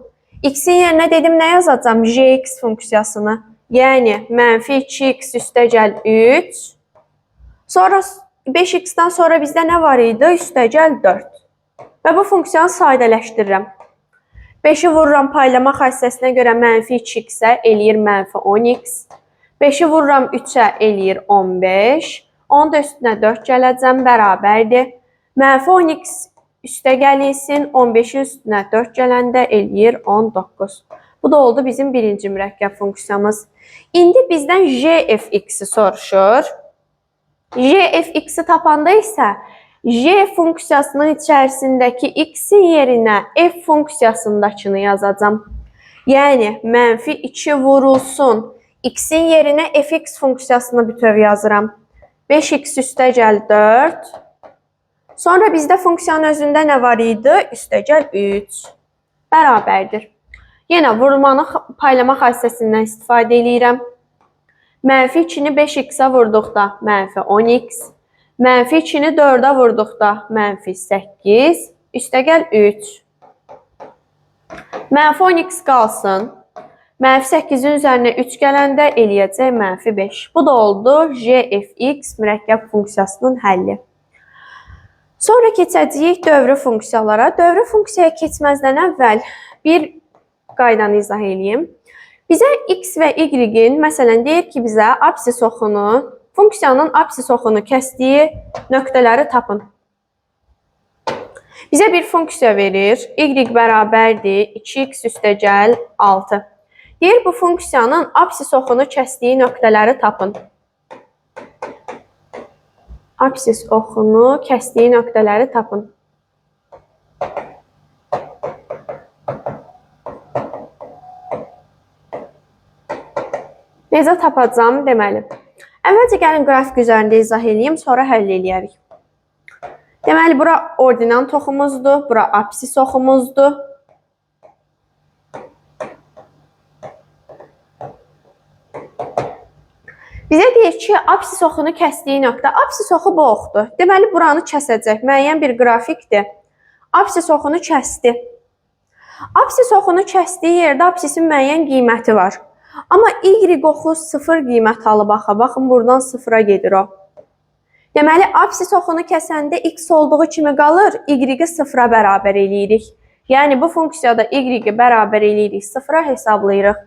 X-in yerinə dedim nə yazacağım? Jx funksiyasını. Yəni mənfi 2x üstəgəl 3. Sonra 5x-dən sonra bizdə nə var idi? Üstəgəl 4. Və bu funksiyanı sadələşdirirəm. 5-i vururam paylama xassəsinə görə mənfi 2x-ə eləyir mənfi 10x. 5-i vururam 3-ə eləyir 15. Onun da üstünə 4 gələcəm, bərabərdir. Mənfi 10x üstə gəlilsin, 15-in üstünə 4 gələndə eləyir 19. Bu da oldu bizim birinci mürəkkəb funksiyamız. İndi bizdən jfx-i soruşur. Jfx-i tapanda isə j funksiyasının içərisindəki x-in yerinə f funksiyasındakını yazacağım. Yəni, mənfi 2 vurulsun. X-in yerinə fx funksiyasını bütöv yazıram. 5x üstəgəl 4. Sonra bizdə funksiyanın özündə nə var idi? Üstəgəl 3. Bərabərdir. Yenə vurmanı paylama xassəsindən istifadə edirəm. Mənfi 2-ni 5x-ə vurduqda mənfi 10x. Mənfi 2-ni 4-ə vurduqda mənfi 8. Üstəgəl 3. Mənfi 10x qalsın. Mənfi 8-in üzərinə 3 gələndə eləyəcək mənfi 5. Bu da oldu jfx mürəkkəb funksiyasının həlli. Sonra keçəcəyik dövrü funksiyalara. Dövrü funksiyaya keçməzdən əvvəl bir qaydanı izah edeyim. Bizə x və y-in, məsələn, deyir ki, bizə absis oxunu, funksiyanın absis oxunu kəsdiyi nöqtələri tapın. Bizə bir funksiya verir. Y bərabərdir 2x üstəgəl 6. Deyir, bu funksiyanın absis oxunu kəsdiyi nöqtələri tapın. Absis oxunu kəsdiyi nöqtələri tapın. Necə tapacağım? Deməli, əvvəlcə gəlin qrafik üzərində izah edeyim, sonra həll eləyərik. Deməli, bura ordinant oxumuzdur, bura absis oxumuzdur. Bizə deyir ki, absis oxunu kəsdiyi nöqtə. Absis oxu bu oxdur. Deməli, buranı kəsəcək. Müəyyən bir qrafikdir. Absis oxunu kəsdi. Absis oxunu kəsdiyi yerdə absisin müəyyən qiyməti var. Amma y oxu 0 qiymət alıb axa. Baxın, buradan 0-a gedir o. Deməli, absis oxunu kəsəndə x olduğu kimi qalır, y-i 0-a bərabər eləyirik. Yəni, bu funksiyada y-i bərabər eləyirik 0-a hesablayırıq.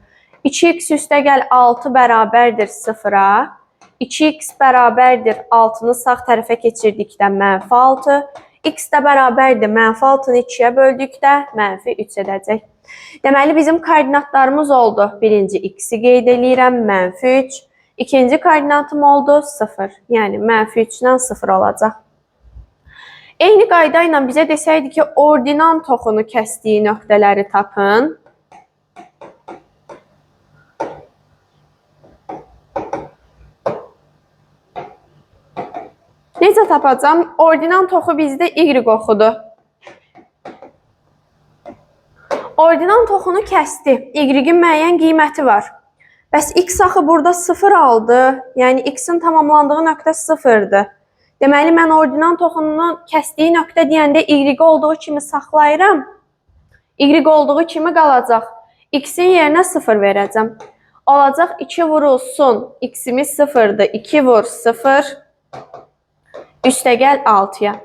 2x üstəgəl 6 bərabərdir 0-a. 2x bərabərdir 6-nı sağ tərəfə keçirdikdə mənfi 6. X də bərabərdir mənfi 6-nı 2-yə böldükdə mənfi 3 edəcək. Deməli, bizim koordinatlarımız oldu. Birinci x-i qeyd eləyirəm, mənfi 3. İkinci koordinatım oldu 0. Yəni, mənfi 3-dən 0 olacaq. Eyni qayda ilə bizə desəydi ki, ordinant oxunu kəsdiyi nöqtələri tapın. Necə tapacağım? Ordinant oxu bizdə y oxudur. Ordinant oxunu kəsdi. Y-in müəyyən qiyməti var. Bəs x axı burada 0 aldı. Yəni, x-in tamamlandığı nöqtə 0-dır. Deməli, mən ordinant oxunun kəsdiyi nöqtə deyəndə y olduğu kimi saxlayıram. Y olduğu kimi qalacaq. X-in yerinə 0 verəcəm. Olacaq 2 vurulsun. X-imiz 0-dır. 2 vur 0. Üstəgəl 6-ya.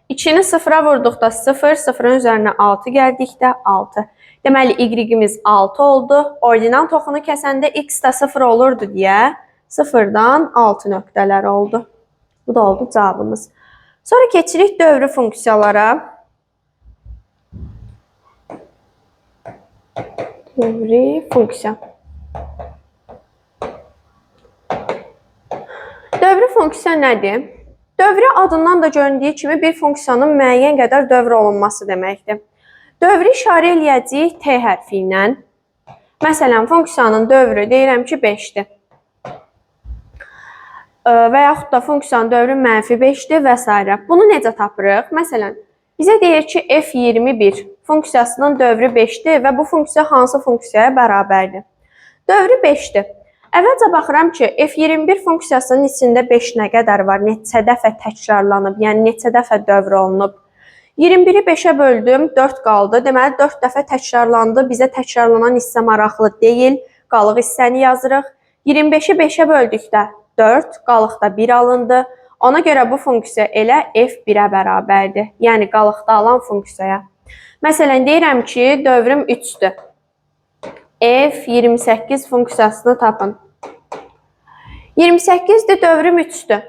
2-ni 0-a vurduqda 0, 0-ın üzərinə 6 gəldikdə 6. Deməli, y-imiz 6 oldu. Ordinal toxunu kəsəndə x də 0 olurdu deyə 0-dan 6 nöqtələr oldu. Bu da oldu cavabımız. Sonra keçirik dövrü funksiyalara. Dövrü funksiya. Dövrü funksiya nədir? Dövrü adından da göründüyü kimi bir funksiyanın müəyyən qədər dövr olunması deməkdir. Dövrü işarə eləyəcəyik T hərfi ilə. Məsələn, funksiyanın dövrü deyirəm ki 5-dir. Və yaxud da funksiyanın dövrü -5-dir və s. Bunu necə tapırıq? Məsələn, bizə deyir ki f21 funksiyasının dövrü 5-dir və bu funksiya hansı funksiyaya bərabərdir? Dövrü 5-dir. Əvvəlcə baxıram ki, f21 funksiyasının içində 5 nə qədər var? Neçə dəfə təkrarlanıb, yəni neçə dəfə dövr olunub? 21-i 5-ə böldüm, 4 qaldı. Deməli, 4 dəfə təkrarlandı. Bizə təkrarlanan hissə maraqlı deyil. Qalıq hissəni yazırıq. 25-i 5-ə böldükdə 4, qalıqda 1 alındı. Ona görə bu funksiya elə f1-ə bərabərdir. Yəni, qalıqda alan funksiyaya. Məsələn, deyirəm ki, dövrüm 3-dür. F28 funksiyasını tapın. 28-dir, dövrüm 3-dür.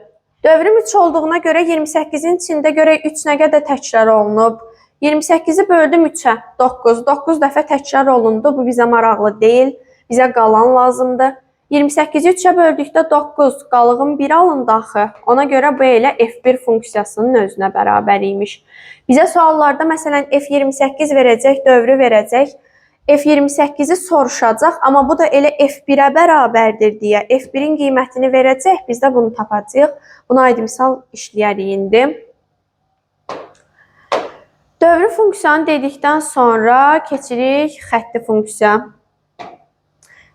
Dövrüm 3 olduğuna görə 28-in içində görək 3 nə qədər təkrar olunub. 28-i böldüm 3-ə, 9. 9 dəfə təkrar olundu. Bu bizə maraqlı deyil. Bizə qalan lazımdır. 28-i 3-ə böldükdə 9, qalığın 1 alındı axı. Ona görə bu elə F1 funksiyasının özünə bərabər imiş. Bizə suallarda məsələn F28 verəcək, dövrü verəcək. F28-i soruşacaq, amma bu da elə F1-ə bərabərdir deyə F1-in qiymətini verəcək, biz də bunu tapacağıq. Buna aid misal işləyərik indi. Dövrü funksiyanı dedikdən sonra keçirik xətti funksiya.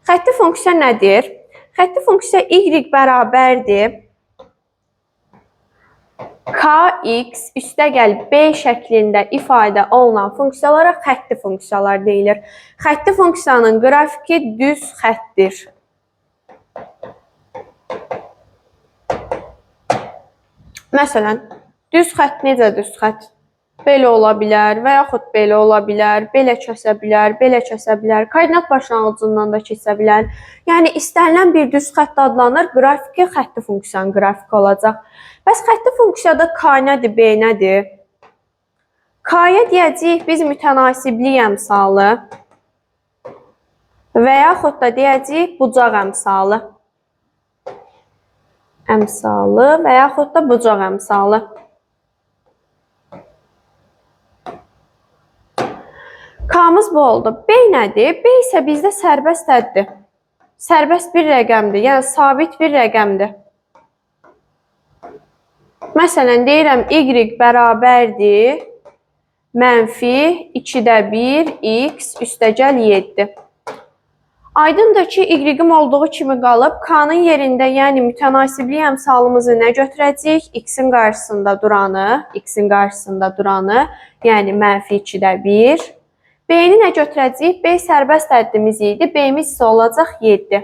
Xətti funksiya nədir? Xətti funksiya y bərabərdir kx üstəgəl b şəklində ifadə olunan funksiyalara xətti funksiyalar deyilir. Xətti funksiyanın qrafiki düz xəttdir. Məsələn, düz xətt necə düz xətt? Belə ola bilər və yaxud belə ola bilər, belə kəsə bilər, belə kəsə bilər, koordinat başlanğıcından da keçə bilər. Yəni, istənilən bir düz xətt adlanır, qrafiki xətti funksiyanın qrafiki olacaq. Bəs xətti funksiyada k nədir, b nədir? K-ya deyəcəyik biz mütənasiblik əmsalı və yaxud da deyəcəyik bucaq əmsalı. Əmsalı və yaxud da bucaq əmsalı. K-mız bu oldu. B nədir? B isə bizdə sərbəst əddir. Sərbəst bir rəqəmdir, yəni sabit bir rəqəmdir. Məsələn, deyirəm, y bərabərdir -2-də 1 x üstəgəl 7. Aydındır ki, y-im olduğu kimi qalıb, k-nın yerində, yəni mütənasiblik əmsalımızı nə götürəcəyik? X-in qarşısında duranı, yəni -2-də 1. B-ni nə götürəcəyik? B sərbəst əddimiz idi, B-miz isə olacaq 7.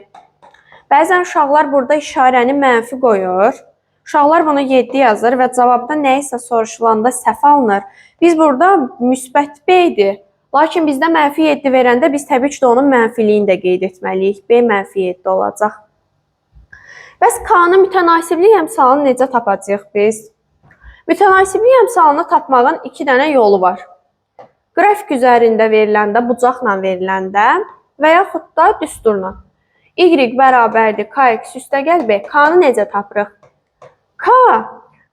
Bəzən uşaqlar burada işarəni mənfi qoyur. Uşaqlar bunu 7 yazır və cavabda nə isə soruşulanda səhv alınır. Biz burada müsbət B-dir. Lakin bizdə -7 verəndə biz təbii ki, onun mənfiliyini də qeyd etməliyik. B -7 olacaq. Bəs K-nın mütənasiblik əmsalını necə tapacağıq biz? Mütənasiblik əmsalını tapmağın 2 dənə yolu var. Qrafik üzərində veriləndə, bucaqla veriləndə və yaxud da düsturla. Y bərabərdir kx üstəgəl b. K-nı necə tapırıq? K,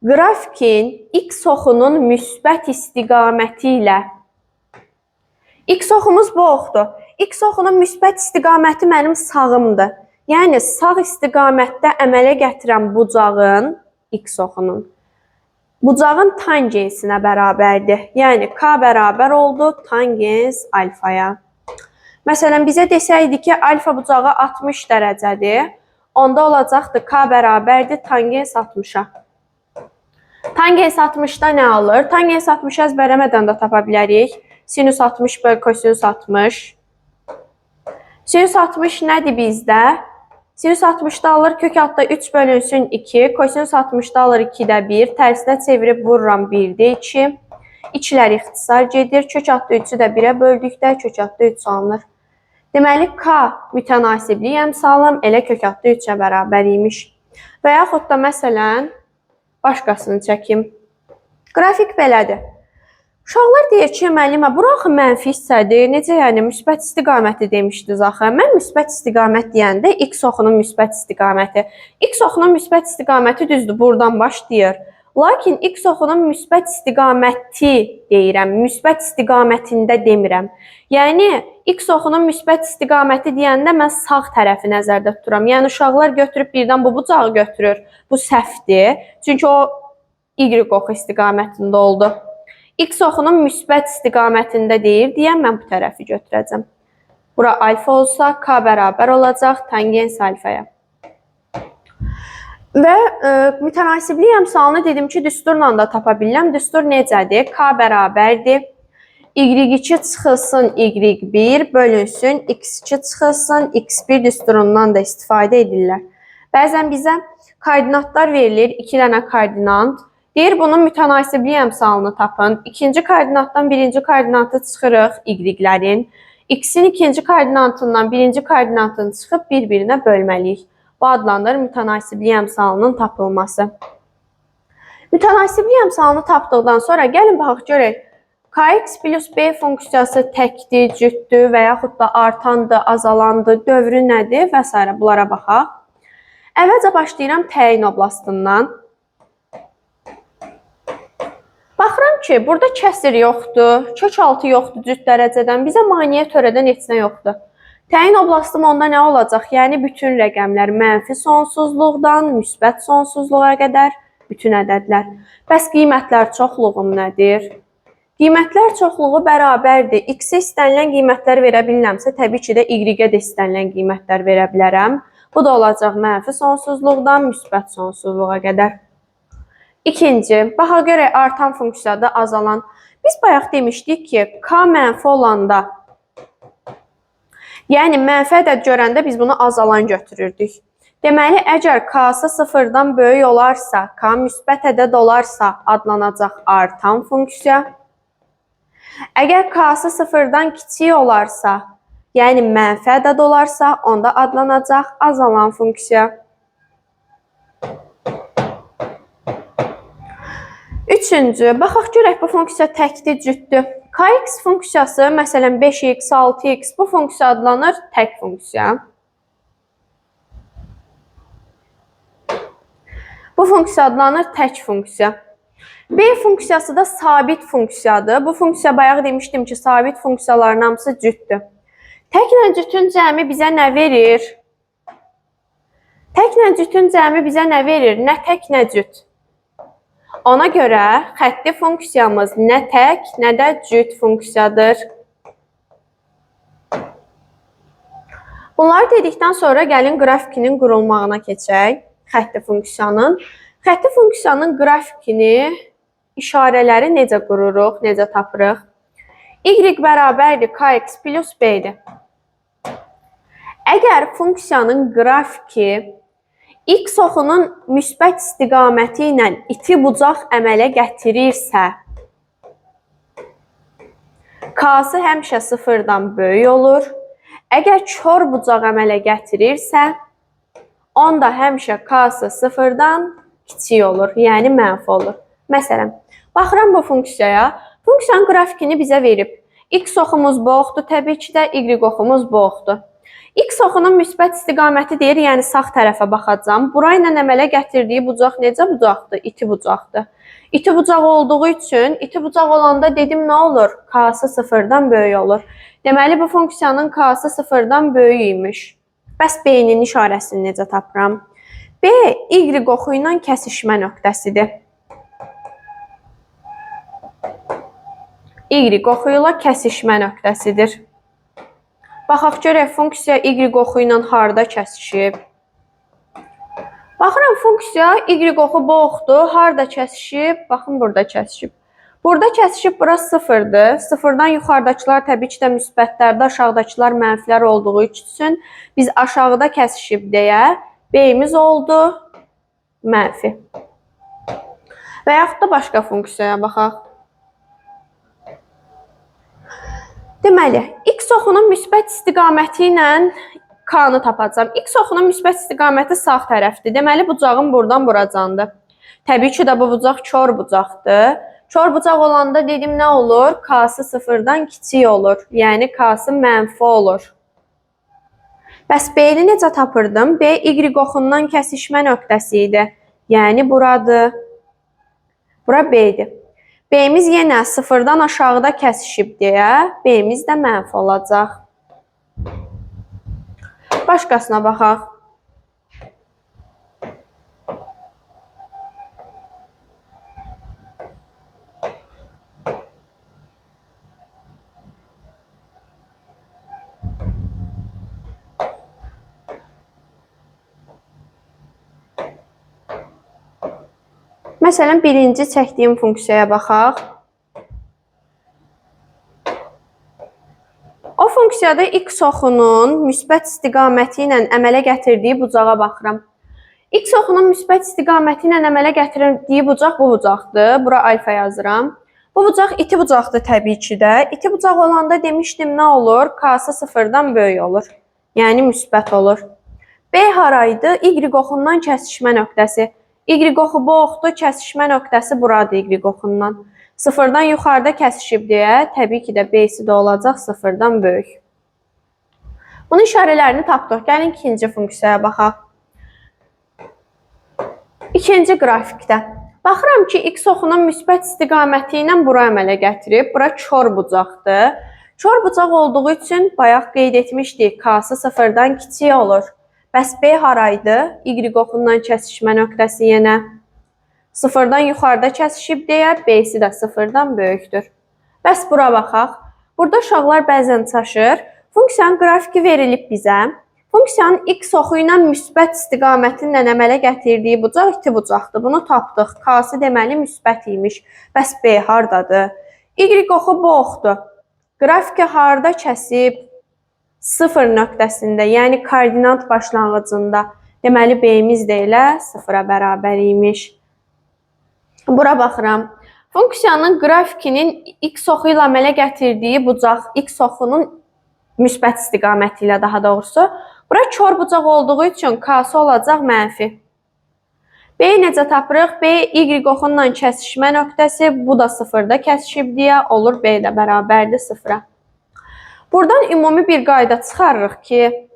qrafikin x oxunun müsbət istiqaməti ilə. X oxumuz bu oxdur. X oxunun müsbət istiqaməti mənim sağımdır. Yəni, sağ istiqamətdə əmələ gətirən bucağın, x oxunun, bucağın tangensinə bərabərdir. Yəni, k bərabər oldu tangens alfaya. Məsələn, bizə desəydi ki, alfa bucağı 60 dərəcədir. Onda olacaqdır k bərabərdir tangens 60-a. Tangens 60-da nə alır? Tangens 60-ı əzbərləmədən də tapa bilərik. Sinus 60 böl kosinus 60. Sinus 60 nədir bizdə? Sinüs 60-da alır, kök altda 3 bölünsün 2, kosinüs 60-da alır 2-də 1, tərsinə çevirib vururam 1-də 2. İçlər ixtisar gedir, kök altda 3-ü də 1-ə böldükdə kök altda 3 alınır. Deməli, K mütənasiblik əmsalım elə kök altda 3-ə bərabər imiş. Və yaxud da məsələn, başqasını çəkim. Qrafik belədir. Uşaqlar deyir ki, müəllimə, bura axı mənfi hissədir. Necə yəni müsbət istiqaməti demişdiniz axı. Mən müsbət istiqamət deyəndə x oxunun müsbət istiqaməti. X oxunun müsbət istiqaməti düzdür, buradan başlayır. Lakin x oxunun müsbət istiqaməti deyirəm, müsbət istiqamətində demirəm. Yəni x oxunun müsbət istiqaməti deyəndə mən sağ tərəfi nəzərdə tuturam. Yəni uşaqlar götürüb birdən bu bucağı götürür. Bu səhvdir. Çünki o y oxu istiqamətində oldu. X oxunun müsbət istiqamətində deyir deyə mən bu tərəfi götürəcəm. Bura alfa olsa K bərabər olacaq tangens alfaya. Və mütənasiblik əmsalını dedim ki, düsturla da tapa bilirəm. Düstur necədir? K bərabərdir. Y2 çıxılsın Y1 bölünsün X2 çıxılsın X1 düsturundan da istifadə edirlər. Bəzən bizə koordinatlar verilir, 2 dənə koordinat. Deyir, bunun mütənasiblik əmsalını tapın. İkinci koordinatdan birinci koordinatı çıxırıq y-lərin. X-in ikinci koordinatından birinci koordinatını çıxıb bir-birinə bölməliyik. Bu adlanır mütənasiblik əmsalının tapılması. Mütənasiblik əmsalını tapdıqdan sonra gəlin baxaq görək. Kx plus b funksiyası təkdir, cütdür və yaxud da artandır, azalandır, dövrü nədir və s. Bunlara baxaq. Əvvəlcə başlayıram təyin oblastından. Baxıram ki, burada kəsir yoxdur, kök altı yoxdur cüt dərəcədən, bizə maneə törədən heç nə yoxdur. Təyin oblastım onda nə olacaq? Yəni, bütün rəqəmlər mənfi sonsuzluqdan müsbət sonsuzluğa qədər bütün ədədlər. Bəs qiymətlər çoxluğum nədir? Qiymətlər çoxluğu bərabərdir. X-ə istənilən qiymətlər verə bilirəmsə, təbii ki də Y-ə də istənilən qiymətlər verə bilərəm. Bu da olacaq mənfi sonsuzluqdan müsbət sonsuzluğa qədər. İkinci, baxaq görək artan funksiyada azalan. Biz bayaq demişdik ki, K mənfi olanda, yəni mənfi ədəd görəndə biz bunu azalan götürürdük. Deməli, əgər K-sı sıfırdan böyük olarsa, K müsbət ədəd olarsa adlanacaq artan funksiya. Əgər K-sı sıfırdan kiçik olarsa, yəni mənfi ədəd olarsa, onda adlanacaq azalan funksiya. Üçüncü, baxaq görək bu funksiya təkdir, cütdür. Kx funksiyası, məsələn 5x, 6x bu funksiya adlanır tək funksiya. Bu funksiya adlanır tək funksiya. B funksiyası da sabit funksiyadır. Bu funksiya bayaq demişdim ki, sabit funksiyaların hamısı cütdür. Təklə cütün cəmi bizə nə verir? Təklə cütün cəmi bizə nə verir? Nə tək, nə cüt. Ona görə xətti funksiyamız nə tək, nə də cüt funksiyadır. Bunları dedikdən sonra gəlin qrafikinin qurulmağına keçək. Xətti funksiyanın. Xətti funksiyanın qrafikini, işarələri necə qururuq, necə tapırıq? Y bərabərdir Kx plus b-dir. Əgər funksiyanın qrafiki x oxunun müsbət istiqaməti ilə iti bucaq əmələ gətirirsə, K-sı həmişə sıfırdan böyük olur. Əgər kör bucaq əmələ gətirirsə, onda həmişə K-sı sıfırdan kiçik olur, yəni mənfi olur. Məsələn, baxıram bu funksiyaya. Funksiyanın qrafikini bizə verib. X oxumuz bu oxdur, təbii ki də Y oxumuz bu oxdur. X oxunun müsbət istiqaməti deyir, yəni sağ tərəfə baxacam. Burayla əmələ gətirdiyi bucaq necə bucaqdır? İti bucaqdır. İti bucaq olduğu üçün, iti bucaq olanda dedim nə olur? K-sı sıfırdan böyük olur. Deməli, bu funksiyanın K-sı sıfırdan böyük imiş. Bəs B-nin işarəsini necə tapıram? B, Y oxu ilə kəsişmə nöqtəsidir. Y oxu ilə kəsişmə nöqtəsidir. Baxaq görək, funksiya Y oxu ilə harda kəsişib? Baxıram, funksiya Y oxu bu oxdur, harda kəsişib? Baxın, burada kəsişib. Bu Burada kəsişib bura 0-dır. 0-dan yuxarıdakılar təbii ki də müsbətlərdə, aşağıdakılar mənfilər olduğu üçün biz aşağıda kəsişib deyə B-imiz oldu mənfi. Və yaxud da başqa funksiyaya baxaq. Deməli, x oxunun müsbət istiqaməti ilə k-nı tapacağam. X oxunun müsbət istiqaməti sağ tərəfdir. Deməli, bucağım buradan buracandır. Təbii ki də bu bucaq kör bucaqdır. Kör bucaq olanda dedim nə olur? K-sı 0-dan kiçik olur. Yəni k-sı mənfi olur. Bəs B-ni necə tapırdım? B, y oxundan kəsişmə nöqtəsi idi. Yəni buradır. Bura B-dir. B-miz yenə 0-dan aşağıda kəsişib deyə B-miz də mənfi olacaq. Başqasına baxaq. Məsələn, birinci çəkdiyim funksiyaya baxaq. O funksiyada x oxunun müsbət istiqaməti ilə əmələ gətirdiyi bucağa baxıram. X oxunun müsbət istiqaməti ilə əmələ gətirdiyi bucaq bu bucaqdır. Bura alfa yazıram. Bu bucaq iti bucaqdır təbii ki də. İti bucaq olanda demişdim nə olur? K-sı 0-dan böyük olur. Yəni müsbət olur. B haraydı? Y oxundan kəsişmə nöqtəsi. Y oxu bu oxdur, kəsişmə nöqtəsi buradır Y oxundan. 0-dan yuxarıda kəsişib deyə, təbii ki də B-si də olacaq 0-dan böyük. Bunun işarələrini tapdıq. Gəlin ikinci funksiyaya baxaq. İkinci qrafikdə. Baxıram ki, x oxunun müsbət istiqaməti ilə bura əmələ gətirib. Bura kör bucaqdır. Kör bucaq olduğu üçün bayaq qeyd etmişdik, k-sı 0-dan kiçik olur. Bəs B haraydı? Y oxundan kəsişmə nöqtəsi yenə 0-dan yuxarıda kəsişib deyə B-si də 0-dan böyükdür. Bəs bura baxaq. Burada uşaqlar bəzən çaşır. Funksiyanın qrafiki verilib bizə. Funksiyanın x oxu ilə müsbət istiqaməti ilə əmələ gətirdiyi bucaq iti bucaqdır. Bunu tapdıq. K-sı deməli müsbət imiş. Bəs B hardadır? Y oxu bu oxdur. Qrafiki harda kəsib? 0 nöqtəsində, yəni koordinat başlanğıcında. Deməli, B-miz də elə 0-a bərabər imiş. Bura baxıram. Funksiyanın qrafikinin x oxu ilə əmələ gətirdiyi bucaq, x oxunun müsbət istiqaməti ilə daha doğrusu. Bura kör bucaq olduğu üçün k-sı olacaq mənfi. B-yi necə tapırıq? B, y oxundan kəsişmə nöqtəsi, bu da 0-da kəsişib deyə olur, B də bərabərdir 0-a. Buradan ümumi bir qayda çıxarırıq ki,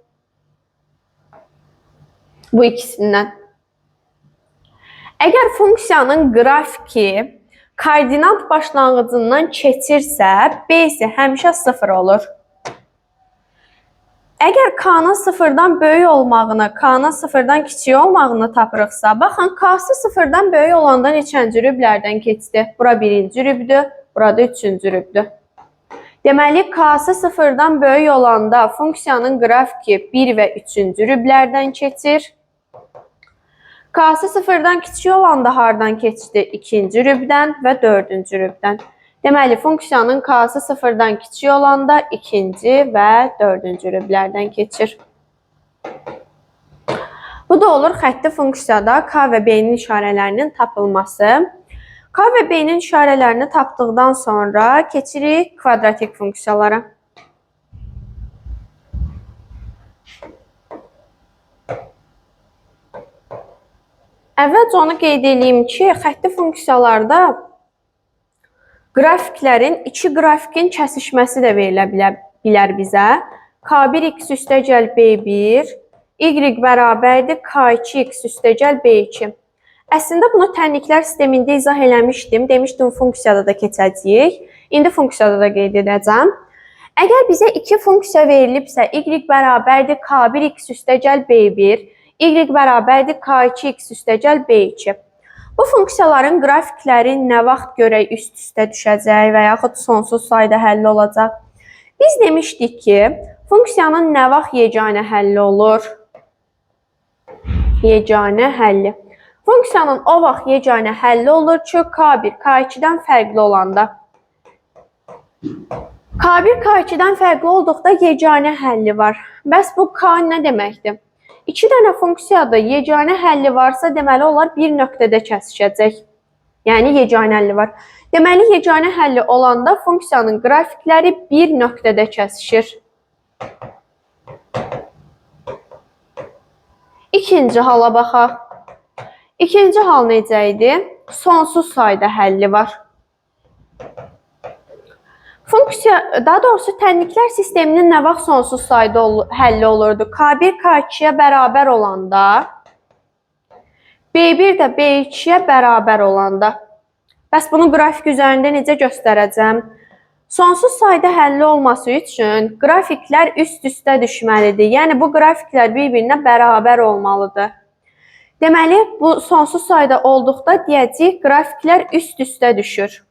bu ikisindən. Əgər funksiyanın qrafiki koordinat başlanğıcından keçirsə, B-si həmişə 0 olur. Əgər k-nın 0-dan böyük olmağını, k-nın 0-dan kiçik olmağını tapırıqsa, baxın, k-sı 0-dan böyük olanda neçənci rüblərdən keçdi? Bura birinci rübdür, burada üçüncü rübdür. Deməli, k-sı 0-dan böyük olanda funksiyanın qrafiki 1 və 3-cü rüblərdən keçir. K-sı 0-dan kiçik olanda hardan keçdi? 2-ci rübdən və 4-cü rübdən. Deməli, funksiyanın k-sı 0-dan kiçik olanda 2-ci və 4-cü rüblərdən keçir. Bu da olur xətti funksiyada k və b-nin işarələrinin tapılması. K və B-nin işarələrini tapdıqdan sonra keçirik kvadratik funksiyalara. Əvvəlcə onu qeyd edeyim ki, xətti funksiyalarda qrafiklərin iki qrafikin kəsişməsi də verilə bilər bizə. K1x üstəgəl B1, y bərabərdir K2x üstəgəl B2. Əslində bunu tənliklər sistemində izah eləmişdim. Demişdim funksiyada da keçəcəyik. İndi funksiyada da qeyd edəcəm. Əgər bizə iki funksiya verilibsə, y bərabərdir K1x üstəgəl B1, y bərabərdir K2x üstəgəl B2. Bu funksiyaların qrafikləri nə vaxt görək üst-üstə düşəcək və yaxud sonsuz sayda həlli olacaq? Biz demişdik ki, funksiyanın nə vaxt yeganə həlli olur? Yeganə həlli. Funksiyanın o vaxt yeganə həlli olur ki, K1 K2-dən fərqli olanda. K1 K2-dən fərqli olduqda yeganə həlli var. Bəs bu K nə deməkdir? İki dənə funksiyada yeganə həlli varsa, deməli onlar bir nöqtədə kəsişəcək. Yəni yeganə həlli var. Deməli yeganə həlli olanda funksiyanın qrafikləri bir nöqtədə kəsişir. İkinci hala baxaq. İkinci hal necə idi? Sonsuz sayda həlli var. Daha doğrusu tənliklər sisteminin nə vaxt sonsuz sayda həlli olurdu? K1 K2-yə bərabər olanda, B1 də B2-yə bərabər olanda. Bəs bunu qrafik üzərində necə göstərəcəm? Sonsuz sayda həlli olması üçün qrafiklər üst-üstə düşməlidir. Yəni bu qrafiklər bir-birinə bərabər olmalıdır. Deməli, bu sonsuz sayda olduqda deyəcəyik, qrafiklər üst-üstə düşür.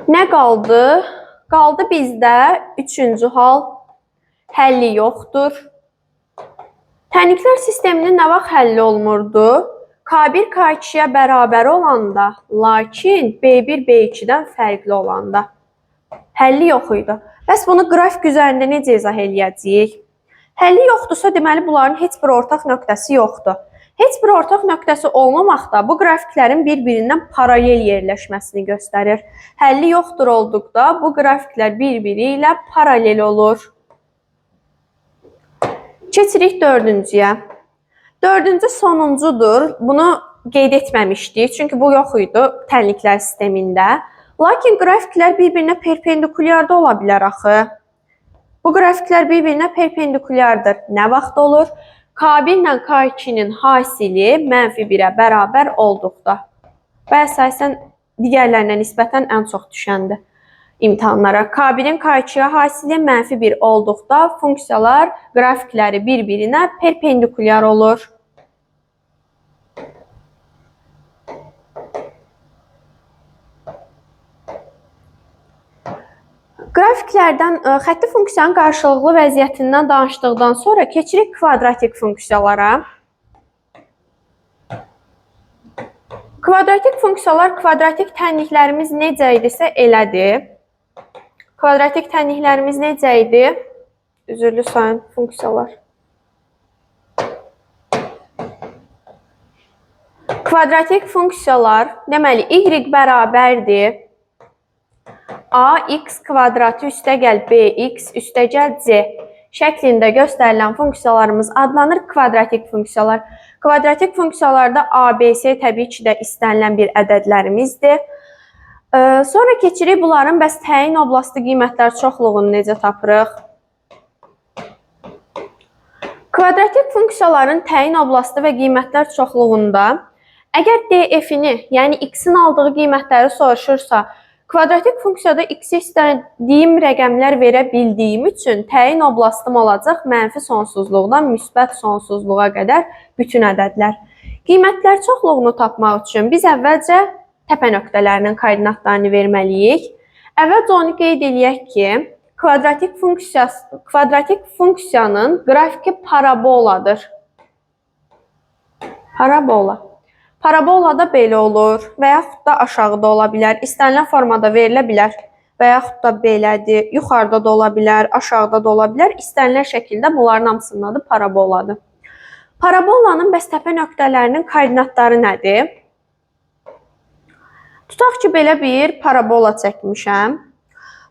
Nə qaldı? Qaldı bizdə üçüncü hal, həlli yoxdur. Tənliklər sisteminin nə vaxt həlli olmurdu? K1 K2-yə bərabər olanda, lakin B1 B2-dən fərqli olanda. Həlli yox idi. Bəs bunu qrafik üzərində necə izah eləyəcəyik? Həlli yoxdursa, deməli bunların heç bir ortaq nöqtəsi yoxdur. Heç bir ortaq nöqtəsi olmamaqda bu qrafiklərin bir-birindən paralel yerləşməsini göstərir. Həlli yoxdur olduqda bu qrafiklər bir-biri ilə paralel olur. Keçirik dördüncüyə. Dördüncü sonuncudur. Bunu qeyd etməmişdik, çünki bu yox idi tənliklər sistemində. Lakin qrafiklər bir-birinə perpendikulyarda ola bilər axı. Bu qrafiklər bir-birinə perpendikulyardır. Nə vaxt olur? K1 ilə K2-nin hasili -1-ə bərabər olduqda. Və əsasən digərlərinə nisbətən ən çox düşəndir imtahanlara. K1-in K2-yə hasili -1 olduqda funksiyalar qrafikləri bir-birinə perpendikulyar olur. Qrafiklərdən xətti funksiyanın qarşılıqlı vəziyyətindən danışdıqdan sonra keçirik kvadratik funksiyalara. Kvadratik funksiyalar, kvadratik tənliklərimiz necə idisə elədir. Kvadratik tənliklərimiz necə idi? Üzürlü sayın funksiyalar. Kvadratik funksiyalar, deməli, y bərabərdir ax kvadratı üstəgəl bx üstəgəl c şəklində göstərilən funksiyalarımız adlanır kvadratik funksiyalar. Kvadratik funksiyalarda abs təbii ki də istənilən bir ədədlərimizdir. Sonra keçirik bunların bəs təyin oblastı qiymətlər çoxluğunu necə tapırıq? Kvadratik funksiyaların təyin oblastı və qiymətlər çoxluğunda əgər df-ini, yəni x-in aldığı qiymətləri soruşursa, kvadratik funksiyada x-i istədiyim rəqəmlər verə bildiyim üçün təyin oblastım olacaq mənfi sonsuzluqdan müsbət sonsuzluğa qədər bütün ədədlər. Qiymətlər çoxluğunu tapmaq üçün biz əvvəlcə təpə nöqtələrinin koordinatlarını verməliyik. Əvvəlcə onu qeyd eləyək ki, kvadratik funksiyanın qrafiki paraboladır. Parabola. Parabolada belə olur və yaxud da aşağıda ola bilər. İstənilən formada verilə bilər və yaxud da belədir. Yuxarıda da ola bilər, aşağıda da ola bilər. İstənilən şəkildə bunların hamısının adı paraboladır. Parabolanın bəs təpə nöqtələrinin koordinatları nədir? Tutaq ki, belə bir parabola çəkmişəm.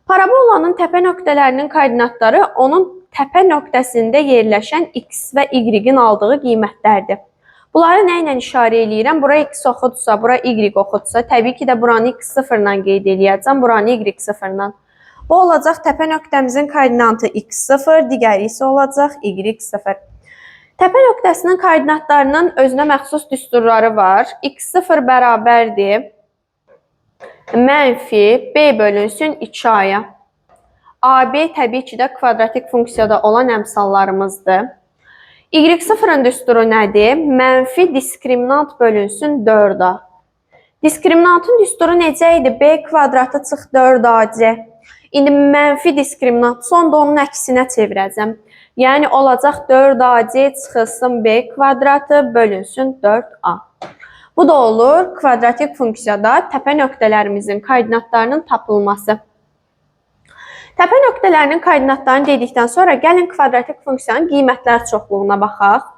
Parabolanın təpə nöqtələrinin koordinatları onun təpə nöqtəsində yerləşən x və y-in aldığı qiymətlərdir. Bunları nə ilə işarə eləyirəm? Bura x oxudsa, bura y oxudsa, təbii ki də buranı x sıfırla qeyd eləyəcəm, buranı y sıfırla. Bu olacaq təpə nöqtəmizin koordinatı x0, digəri isə olacaq y0. Təpə nöqtəsinin koordinatlarının özünə məxsus düsturları var. x0 bərabərdir mənfi b bölünsün 2a-ya. AB təbii ki də kvadratik funksiyada olan əmsallarımızdır. Y0-ın düsturu nədir? Mənfi diskriminant bölünsün 4a. Diskriminantın düsturu necə idi? B kvadratı çıx 4ac. İndi mənfi diskriminant sonda onun əksinə çevirəcəm. Yəni olacaq 4ac çıxılsın b kvadratı bölünsün 4a. Bu da olur kvadratik funksiyada təpə nöqtələrimizin koordinatlarının tapılması. Təpə nöqtələrinin koordinatlarını dedikdən sonra gəlin kvadratik funksiyanın qiymətlər çoxluğuna baxaq.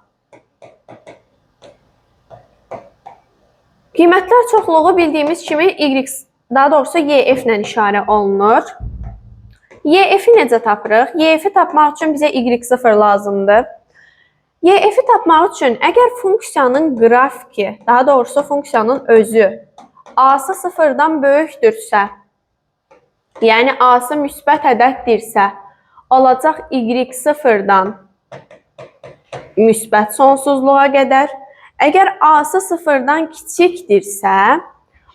Qiymətlər çoxluğu bildiyimiz kimi daha doğrusu YF ilə işarə olunur. YF-i necə tapırıq? YF-i tapmaq üçün bizə Y0 lazımdır. YF-i tapmaq üçün əgər funksiyanın qrafiki, daha doğrusu funksiyanın özü A-sı sıfırdan böyükdürsə, yəni A-sı müsbət ədəddirsə, olacaq Y0-dan müsbət sonsuzluğa qədər. Əgər A-sı sıfırdan kiçikdirsə,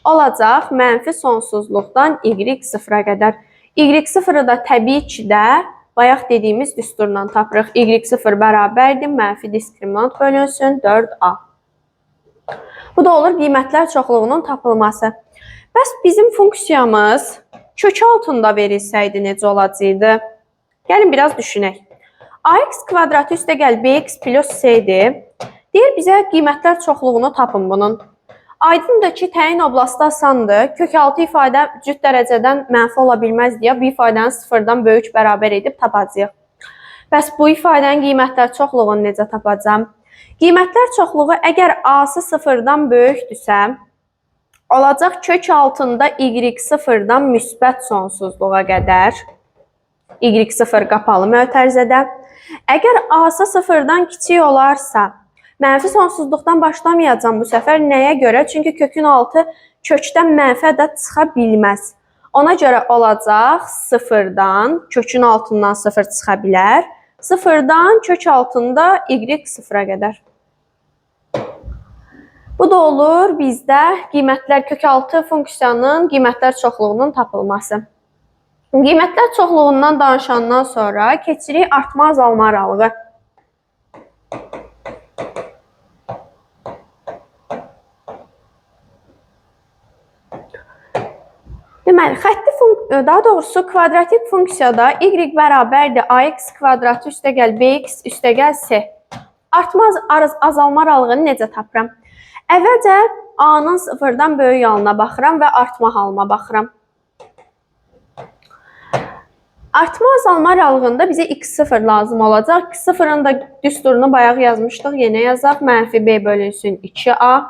olacaq mənfi sonsuzluqdan Y0-a qədər. Y0-ı da təbii ki də bayaq dediyimiz düsturla tapırıq. Y0 bərabərdir, mənfi diskriminant bölünsün 4a. Bu da olur qiymətlər çoxluğunun tapılması. Bəs bizim funksiyamız kök altında verilsəydi necə olacaqdı? Gəlin biraz düşünək. Ax kvadratı üstə gəl bx plus c-dir. Deyir bizə qiymətlər çoxluğunu tapın bunun. Aydındır ki, təyin oblasti asandır. Kök altı ifadə cüt dərəcədən mənfi ola bilməz deyə bu ifadəni sıfırdan böyük bərabər edib tapacağıq. Bəs bu ifadənin qiymətlər çoxluğunu necə tapacağım? Qiymətlər çoxluğu əgər A-sı sıfırdan böyükdürsə, olacaq kök altında Y0-dan müsbət sonsuzluğa qədər. Y0 qapalı mötərizədə. Əgər A-sı sıfırdan kiçik olarsa, mənfi sonsuzluqdan başlamayacağım bu səfər. Nəyə görə? Çünki kökün altı kökdən mənfi ədəd çıxa bilməz. Ona görə olacaq sıfırdan, kökün altından sıfır çıxa bilər. Sıfırdan kök altında Y0-a qədər. Bu da olur bizdə qiymətlər kök altı funksiyanın qiymətlər çoxluğunun tapılması. Qiymətlər çoxluğundan danışandan sonra keçirik artma azalma aralığı. Deməli, daha doğrusu kvadratik funksiyada y bərabərdir ax kvadratı üstə gəl bx üstə gəl c. Artma azalma aralığını necə tapıram? Əvvəlcə a-nın sıfırdan böyük halına baxıram və artma halına baxıram. Artma azalma aralığında bizə x0 lazım olacaq. X0-ın da düsturunu bayaq yazmışdıq. Yenə yazaq. Mənfi b bölünsün 2a.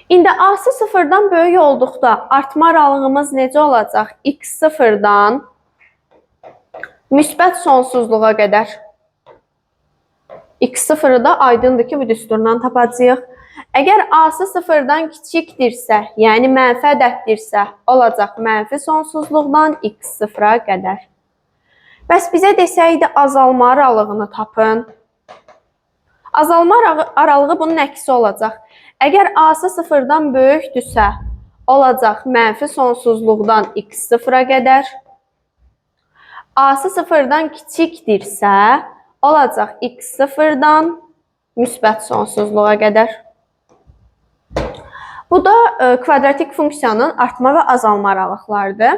İndi a-sı sıfırdan böyük olduqda artma aralığımız necə olacaq? X0-dan müsbət sonsuzluğa qədər. X0-ı da aydındır ki, bu düsturdan tapacağıq. Əgər a-sı sıfırdan kiçikdirsə, yəni mənfi ədəddirsə, olacaq mənfi sonsuzluqdan x0-a qədər. Bəs bizə desəydi azalma aralığını tapın. Azalma aralığı bunun əksi olacaq. Əgər a-sı sıfırdan böyükdürsə, olacaq mənfi sonsuzluqdan x0-a qədər. A-sı sıfırdan kiçikdirsə, olacaq x0-dan müsbət sonsuzluğa qədər. Bu da kvadratik funksiyanın artma və azalma aralıqlarıdır.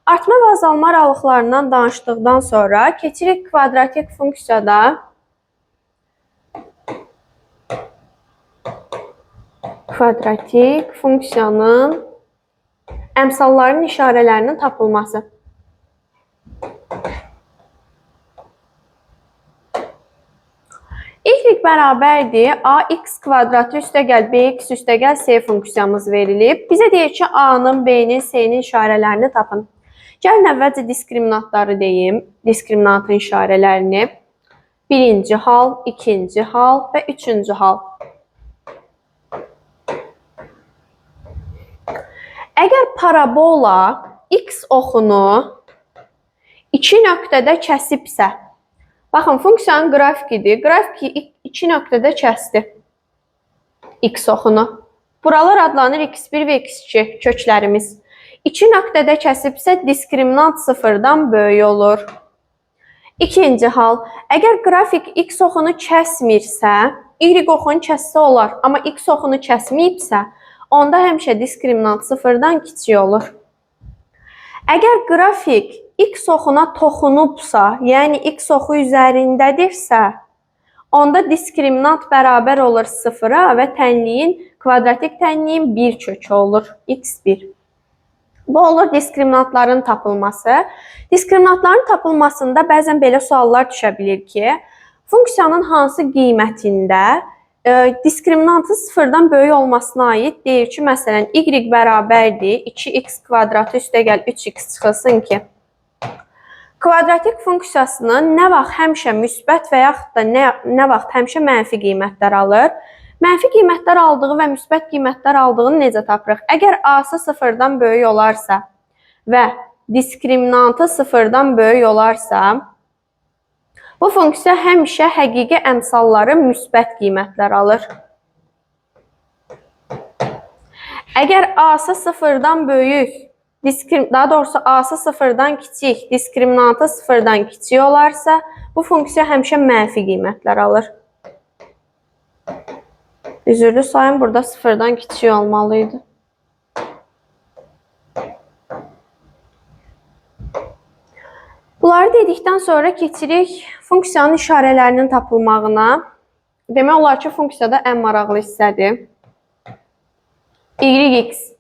Artma və azalma aralıqlarından danışdıqdan sonra keçirik kvadratik funksiyada kvadratik funksiyanın əmsallarının işarələrinin tapılması. Y bərabərdir ax kvadratı üstə gəl bx üstə gəl c funksiyamız verilib. Bizə deyir ki, a-nın, b-nin, c-nin işarələrini tapın. Gəlin əvvəlcə diskriminantları deyim, diskriminantın işarələrini. Birinci hal, ikinci hal və üçüncü hal. Əgər parabola x oxunu iki nöqtədə kəsibsə, baxın, funksiyanın qrafikidir. Grafiki iki nöqtədə kəsdi x oxunu. Buralar adlanır x1 və x2 köklərimiz. İki nöqtədə kəsibsə, diskriminant sıfırdan böyük olur. İkinci hal, əgər qrafik x oxunu kəsmirsə, y oxunu kəssə olar, amma x oxunu kəsməyibsə, onda həmişə diskriminant sıfırdan kiçik olur. Əgər qrafik x oxuna toxunubsa, yəni x oxu üzərindədirsə, onda diskriminant bərabər olur 0-a və tənliyin, kvadratik tənliyin 1 kökü olur, x1. Bu olur diskriminantların tapılması. Diskriminantların tapılmasında bəzən belə suallar düşə bilir ki, funksiyanın hansı qiymətində diskriminantın 0-dan böyük olmasına aid deyir ki, məsələn, y bərabərdir 2x kvadratı üstə gəl 3x çıxılsın ki, kvadratik funksiyasının nə vaxt həmişə müsbət və yaxud da nə vaxt həmişə mənfi qiymətlər alır. Mənfi qiymətlər aldığı və müsbət qiymətlər aldığını necə tapırıq? Əgər a-sı 0-dan böyük olarsa və diskriminantı 0-dan böyük olarsa, bu funksiya həmişə həqiqi əmsalları müsbət qiymətlər alır. Əgər a-sı 0-dan böyük, daha doğrusu a-sı 0-dan kiçik, diskriminantı 0-dan kiçik olarsa, bu funksiya həmişə mənfi qiymətlər alır. Üzrlü sayım burada 0-dan kiçik olmalıydı. Bunları dedikdən sonra keçirik funksiyanın işarələrinin tapılmağına. Demək olar ki, funksiyada ən maraqlı hissədir. YX.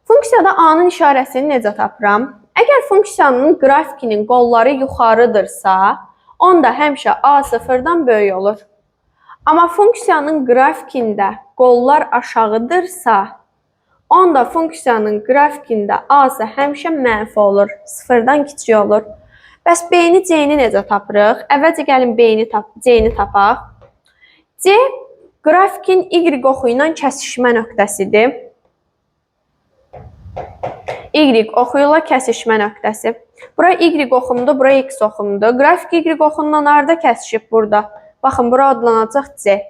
Funksiyada A-nın işarəsini necə tapıram? Əgər funksiyanın qrafikinin qolları yuxarıdırsa, onda həmişə A 0-dan böyük olur. Amma funksiyanın qrafikində qollar aşağıdırsa, onda funksiyanın qrafikində A-sı həmişə mənfi olur, 0-dan kiçik olur. Bəs B-ni, C-ni necə tapırıq? Əvvəlcə gəlin C-ni tapaq. C, qrafikin Y oxu ilə kəsişmə nöqtəsidir. Y oxu ilə kəsişmə nöqtəsi. Bura Y oxumdur, bura X oxumdur. Qrafik Y oxundan harada kəsişib burada? Baxın, bura adlanacaq C.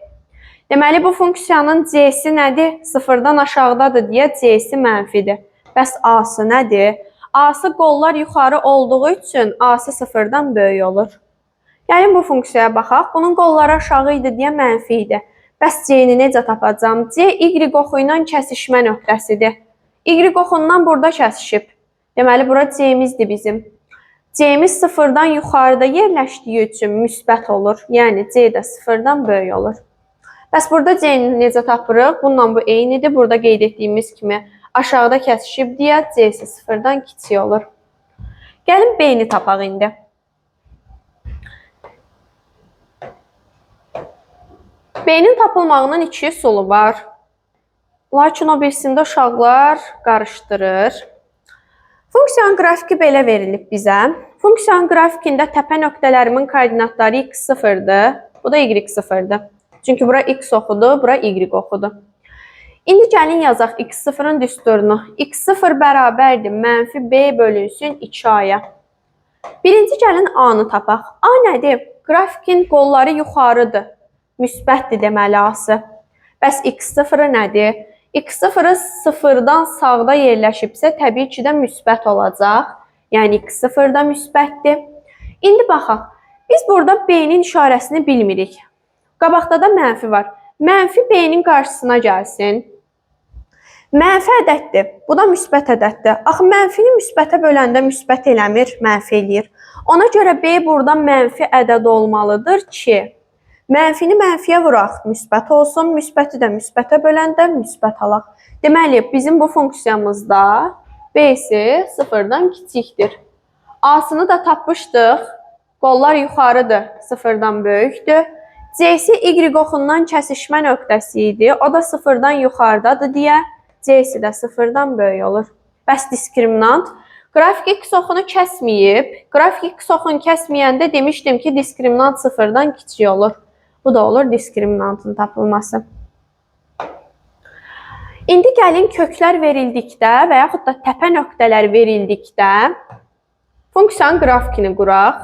Deməli, bu funksiyanın C-si nədir? 0-dan aşağıdadır deyə C-si mənfidir. Bəs A-sı nədir? A-sı qollar yuxarı olduğu üçün A-sı 0-dan böyük olur. Yəni, bu funksiyaya baxaq. Bunun qolları aşağı idi deyə mənfi idi. Bəs C-ni necə tapacam? C, Y oxu ilə kəsişmə nöqtəsidir. Y oxundan burada kəsişib. Deməli, bura C-mizdir bizim. C-miz 0-dan yuxarıda yerləşdiyi üçün müsbət olur. Yəni, C də 0-dan böyük olur. Bəs burada C-ni necə tapırıq? Bununla bu eynidir. Burada qeyd etdiyimiz kimi aşağıda kəsişib deyə C-si 0-dan kiçik olur. Gəlin B-ni tapaq indi. B-nin tapılmağının iki üsulu var. Lakin o birisində uşaqlar qarışdırır. Funksiyanın qrafiki belə verilib bizə. Funksiyanın qrafikində təpə nöqtələrimin koordinatları x0-dır. Bu da y0-dır. Çünki bura x oxudur, bura y oxudur. İndi gəlin yazaq x0-ın düsturunu. x0 bərabərdir mənfi b bölünsün 2a-ya. Birinci gəlin a-nı tapaq. A nədir? Qrafikin qolları yuxarıdır. Müsbətdir deməli a-sı. Bəs x0 nədir? x0 0-dan sağda yerləşibsə, təbii ki də müsbət olacaq. Yəni, x0 da müsbətdir. İndi baxaq, biz burada B-nin işarəsini bilmirik. Qabaqda da mənfi var. Mənfi B-nin qarşısına gəlsin. Mənfi ədəddir. Bu da müsbət ədəddir. Axı, mənfini müsbətə böləndə müsbət eləmir, mənfi eləyir. Ona görə B burada mənfi ədəd olmalıdır ki, mənfini mənfiyə vuraq, müsbət olsun, müsbəti də müsbətə böləndə müsbət alaq. Deməli, bizim bu funksiyamızda B-si 0-dan kiçikdir. A-sını da tapmışdıq. Qollar yuxarıdır, 0-dan böyükdür. C-si Y oxundan kəsişmə nöqtəsi idi. O da 0-dan yuxarıdadır deyə C-si də 0-dan böyük olur. Bəs diskriminant? Qrafik x oxunu kəsməyib. Qrafik x oxunu kəsməyəndə demişdim ki, diskriminant 0-dan kiçik olur. Bu da olur diskriminantın tapılması. İndi gəlin köklər verildikdə və yaxud da təpə nöqtələr verildikdə funksiyanın qrafikini quraq.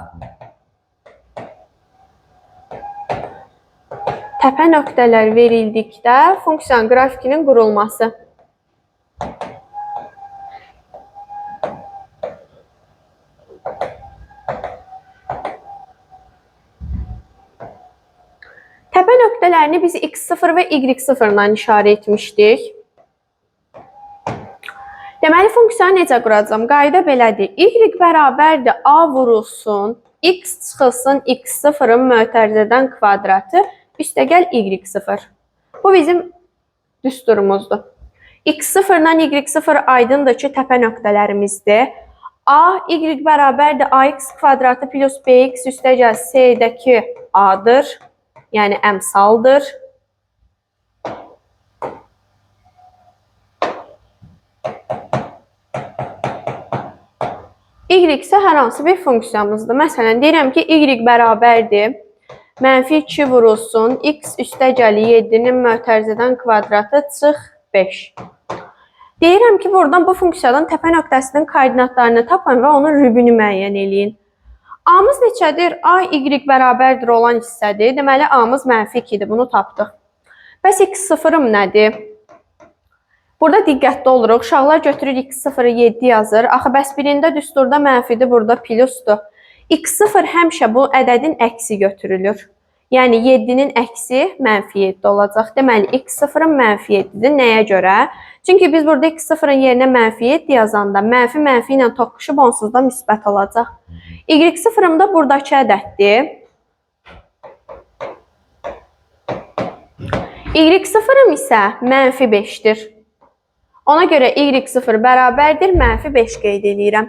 Təpə nöqtələr verildikdə funksiyanın qrafikinin qurulması. Təpə nöqtələrini biz x0 və y0-dan işarə etmişdik. Deməli, funksiyanı necə quracağam? Qayda belədir. Y bərabərdir A vurulsun, X çıxılsın X0-ın mötərizədən kvadratı, üstəgəl Y0. Bu bizim düsturumuzdur. X0-dan Y0 aydındır ki, təpə nöqtələrimizdir. A, Y bərabərdir AX kvadratı plus BX üstəgəl C-dəki A-dır, yəni əmsaldır. Y isə hər hansı bir funksiyamızdır. Məsələn, deyirəm ki, Y bərabərdir -2 vurulsun, X üstəgəl 7-nin mötərizədən kvadratı çıx 5. Deyirəm ki, buradan bu funksiyadan təpə nöqtəsinin koordinatlarını tapın və onun rübünü müəyyən eləyin. A-mız neçədir? A, Y bərabərdir olan hissədir. Deməli, A-mız -2-dir. Bunu tapdıq. Bəs X0-ım nədir? Burada diqqətli oluruq. Uşaqlar götürür X0-ı 7 yazır. Axı, bəs birində düsturda mənfidir, burada plusdur. X0 həmişə bu ədədin əksi götürülür. Yəni, 7-nin əksi -7 olacaq. Deməli, X0-ın -7-dir. Nəyə görə? Çünki biz burada X0-ın yerinə -7 yazanda mənfi ilə toqquşub onsuz da müsbət olacaq. Y0-ım da buradakı ədəddir. Y0-ım isə -5-dir. Ona görə Y0 bərabərdir, -5 qeyd edirəm.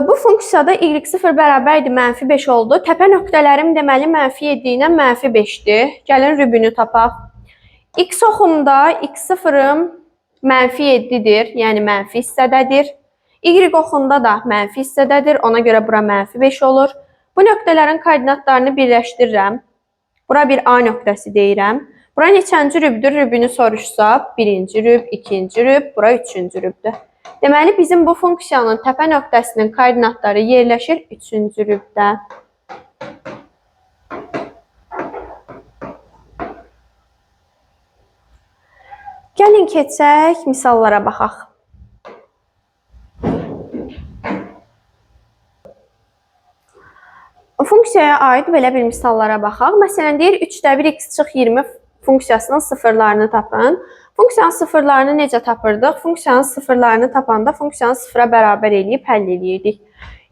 Bu funksiyada Y0 bərabərdir, -5 oldu. Təpə nöqtələrim deməli -7 ilə -5-dir. Gəlin rübünü tapaq. X oxumda X0-ım -7-dir, yəni mənfi hissədədir. Y oxumda da mənfi hissədədir, ona görə bura -5 olur. Bu nöqtələrin koordinatlarını birləşdirirəm. Bura bir A nöqtəsi deyirəm. Bura neçənci rübdür? Rübünü soruşsa, 1-ci rüb, 2-ci rüb, bura 3-cü rübdür. Deməli, bizim bu funksiyanın təpə nöqtəsinin koordinatları yerləşir 3-cü rübdə. Gəlin keçək, misallara baxaq. Funksiyaya aid belə bir misallara baxaq. Məsələn, deyir, 3-1 x çıx 20 funksiyasının sıfırlarını tapın. Funksiyanın sıfırlarını necə tapırdıq? Funksiyanın sıfırlarını tapanda funksiyanı sıfıra bərabər eləyib həll eləyirdik.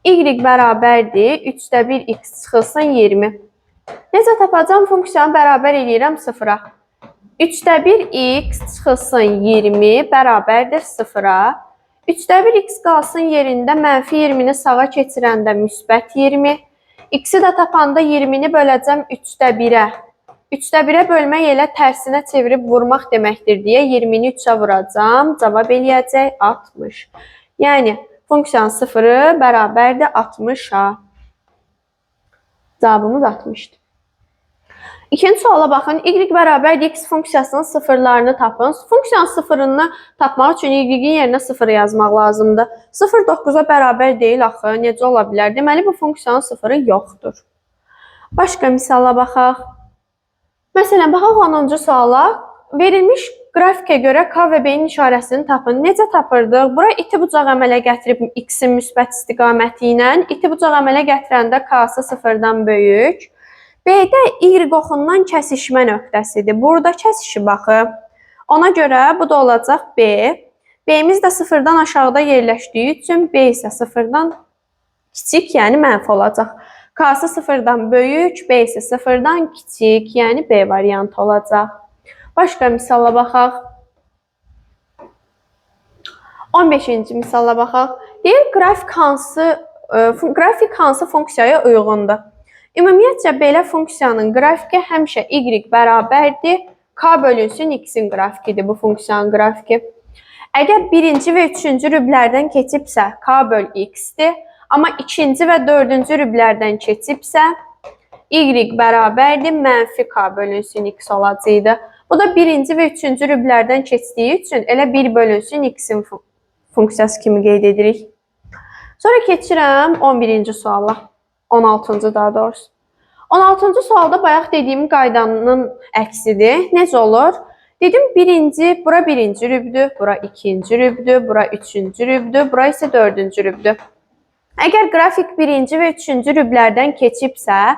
Y bərabərdir, 3-1 x çıxılsın 20. Necə tapacağım? Funksiyanı bərabər eləyirəm sıfıra. 3-1 x çıxılsın 20 bərabərdir sıfıra. 3-1 x qalsın yerində, -20-ni sağa keçirəndə müsbət 20. X-i də tapanda 20-ni böləcəm 3-1-ə. 3-1-ə bölmək elə tərsinə çevirib vurmaq deməkdir deyə 20-ni 3-ə vuracam. Cavab eləyəcək 60. Yəni, funksiyanın sıfırı bərabərdir 60-a. Cavabımız 60-dır. İkinci suala baxın. Y bərabərdir x funksiyasının sıfırlarını tapın. Funksiyanın sıfırını tapmaq üçün y-in yerinə 0 yazmaq lazımdır. 0 9-a bərabər deyil axı. Necə ola bilər? Deməli, bu funksiyanın sıfırı yoxdur. Başqa misala baxaq. Məsələn, baxaq 10-cu suala. Verilmiş qrafikə görə K və B-nin işarəsini tapın. Necə tapırdıq? Bura iti bucaq əmələ gətirib x-in müsbət istiqaməti ilə. İti bucaq əmələ gətirəndə K-sı sıfırdan böyük. B-də Y oxundan kəsişmə nöqtəsidir. Burada kəsişi baxı. Ona görə bu da olacaq B. B-miz də sıfırdan aşağıda yerləşdiyi üçün B isə sıfırdan kiçik, yəni mənfi olacaq. K-sı sıfırdan böyük, B isə sıfırdan kiçik, yəni B variantı olacaq. Başqa misala baxaq. 15-ci misala baxaq. Deyir, qrafik hansı funksiyaya uyğundur? Ümumiyyətcə, belə funksiyanın qrafiki həmişə Y bərabərdir. K bölünsün X-in qrafikidir bu funksiyanın qrafiki. Əgər birinci və üçüncü rüblərdən keçibsə, K böl X-dir. Amma ikinci və dördüncü rüblərdən keçibsə, Y bərabərdir, mənfi K bölünsün X olacaqdı. Bu da birinci və üçüncü rüblərdən keçdiyi üçün elə 1 bölünsün X-in funksiyası kimi qeyd edirik. Sonra keçirəm 11-ci suala. 16-cı daha doğrusu. 16-cı sualda bayaq dediyim qaydanın əksidir. Necə olur? Dedim, bura birinci rübdür, bura ikinci rübdür, bura üçüncü rübdür, bura isə dördüncü rübdür. Əgər qrafik birinci və üçüncü rüblərdən keçibsə,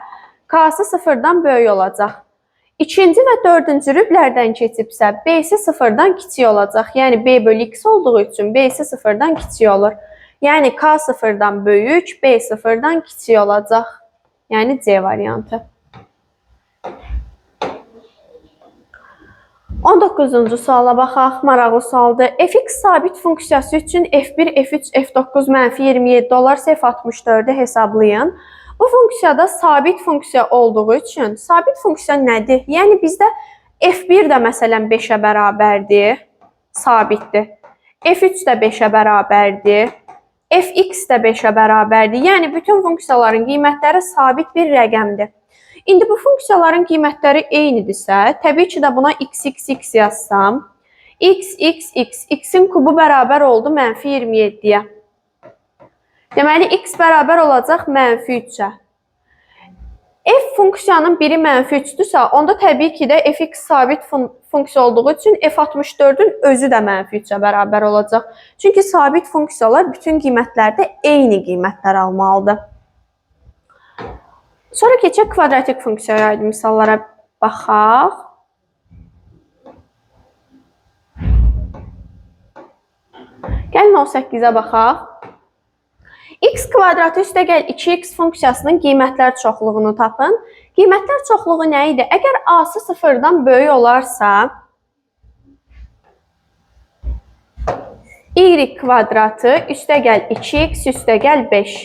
K-sı sıfırdan böyük olacaq. İkinci və dördüncü rüblərdən keçibsə, B-si sıfırdan kiçik olacaq. Yəni, B bölü X olduğu üçün B-si sıfırdan kiçik olur. Yəni, K sıfırdan böyük, B sıfırdan kiçik olacaq. Yəni, C variantı. 19-cu suala baxaq, maraqlı sualdır. Fx sabit funksiyası üçün F1, F3, F9 mənfi 27 olarsa F64-ü hesablayın. Bu funksiyada sabit funksiya olduğu üçün, sabit funksiya nədir? Yəni, bizdə F1 də məsələn 5-ə bərabərdir, sabitdir. F3 də 5-ə bərabərdir, Fx də 5-ə bərabərdir. Yəni, bütün funksiyaların qiymətləri sabit bir rəqəmdir. İndi bu funksiyaların qiymətləri eynidirsə, təbii ki də buna x yazsam, x-in kubu bərabər oldu mənfi 27-yə. Deməli, x bərabər olacaq mənfi 3-ə. F funksiyanın biri mənfi 3-dürsə, onda təbii ki də fx sabit funksiya olduğu üçün f64-ün özü də mənfi 3-ə bərabər olacaq. Çünki sabit funksiyalar bütün qiymətlərdə eyni qiymətlər almalıdır. Sonra keçək kvadratik funksiyaya aid misallara baxaq. Gəlin 18-ə baxaq. X kvadratı üstə gəl 2x funksiyasının qiymətlər çoxluğunu tapın. Qiymətlər çoxluğu nə idi? Əgər A-sı sıfırdan böyük olarsa, y kvadratı üstə gəl 2x üstə gəl 5.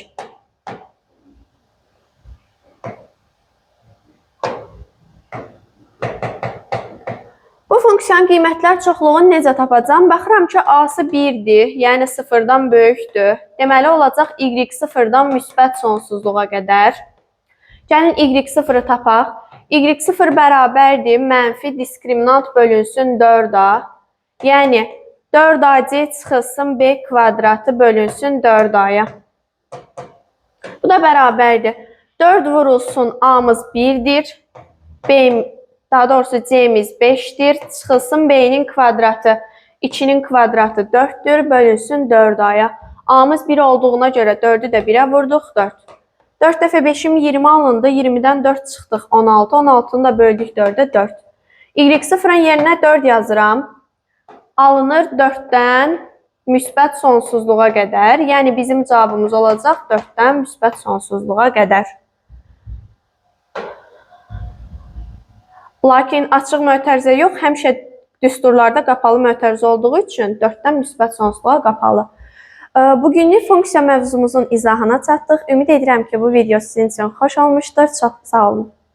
Bu funksiyanın qiymətlər çoxluğunu necə tapacağım? Baxıram ki, A-sı 1-dir, yəni sıfırdan böyükdür. Deməli, olacaq y sıfırdan müsbət sonsuzluğa qədər. Gəlin y0-ı tapaq. Y0 bərabərdir, mənfi diskriminant bölünsün 4A. Yəni, 4AC çıxılsın B kvadratı bölünsün 4A-ya. Bu da bərabərdir. 4 vurulsun A-mız 1-dir. Daha doğrusu C'miz 5'dir. Çıxılsın B'nin kvadratı. 2'nin kvadratı 4'dür. Bölünsün 4A'ya. A'mız 1 olduğuna göre 4'ü de 1'e vurduq. 4. 4 dəfə 5'im 20 alındı. 20'den 4 çıxdıq. 16. 16'nı da böldük 4'e 4. Y0'ın yerine 4 yazıram. Alınır 4'dən müsbət sonsuzluğa qədər. Yəni bizim cavabımız olacaq 4'dən müsbət sonsuzluğa qədər. Lakin açıq mötərizə yox, həmişə düsturlarda qapalı mötərizə olduğu üçün 4'dən müsbət sonsuzluğa qapalı. Bugünlük funksiya mövzumuzun izahına çatdıq. Ümid edirəm ki, bu video sizin üçün xoş olmuşdur. Çox sağ olun.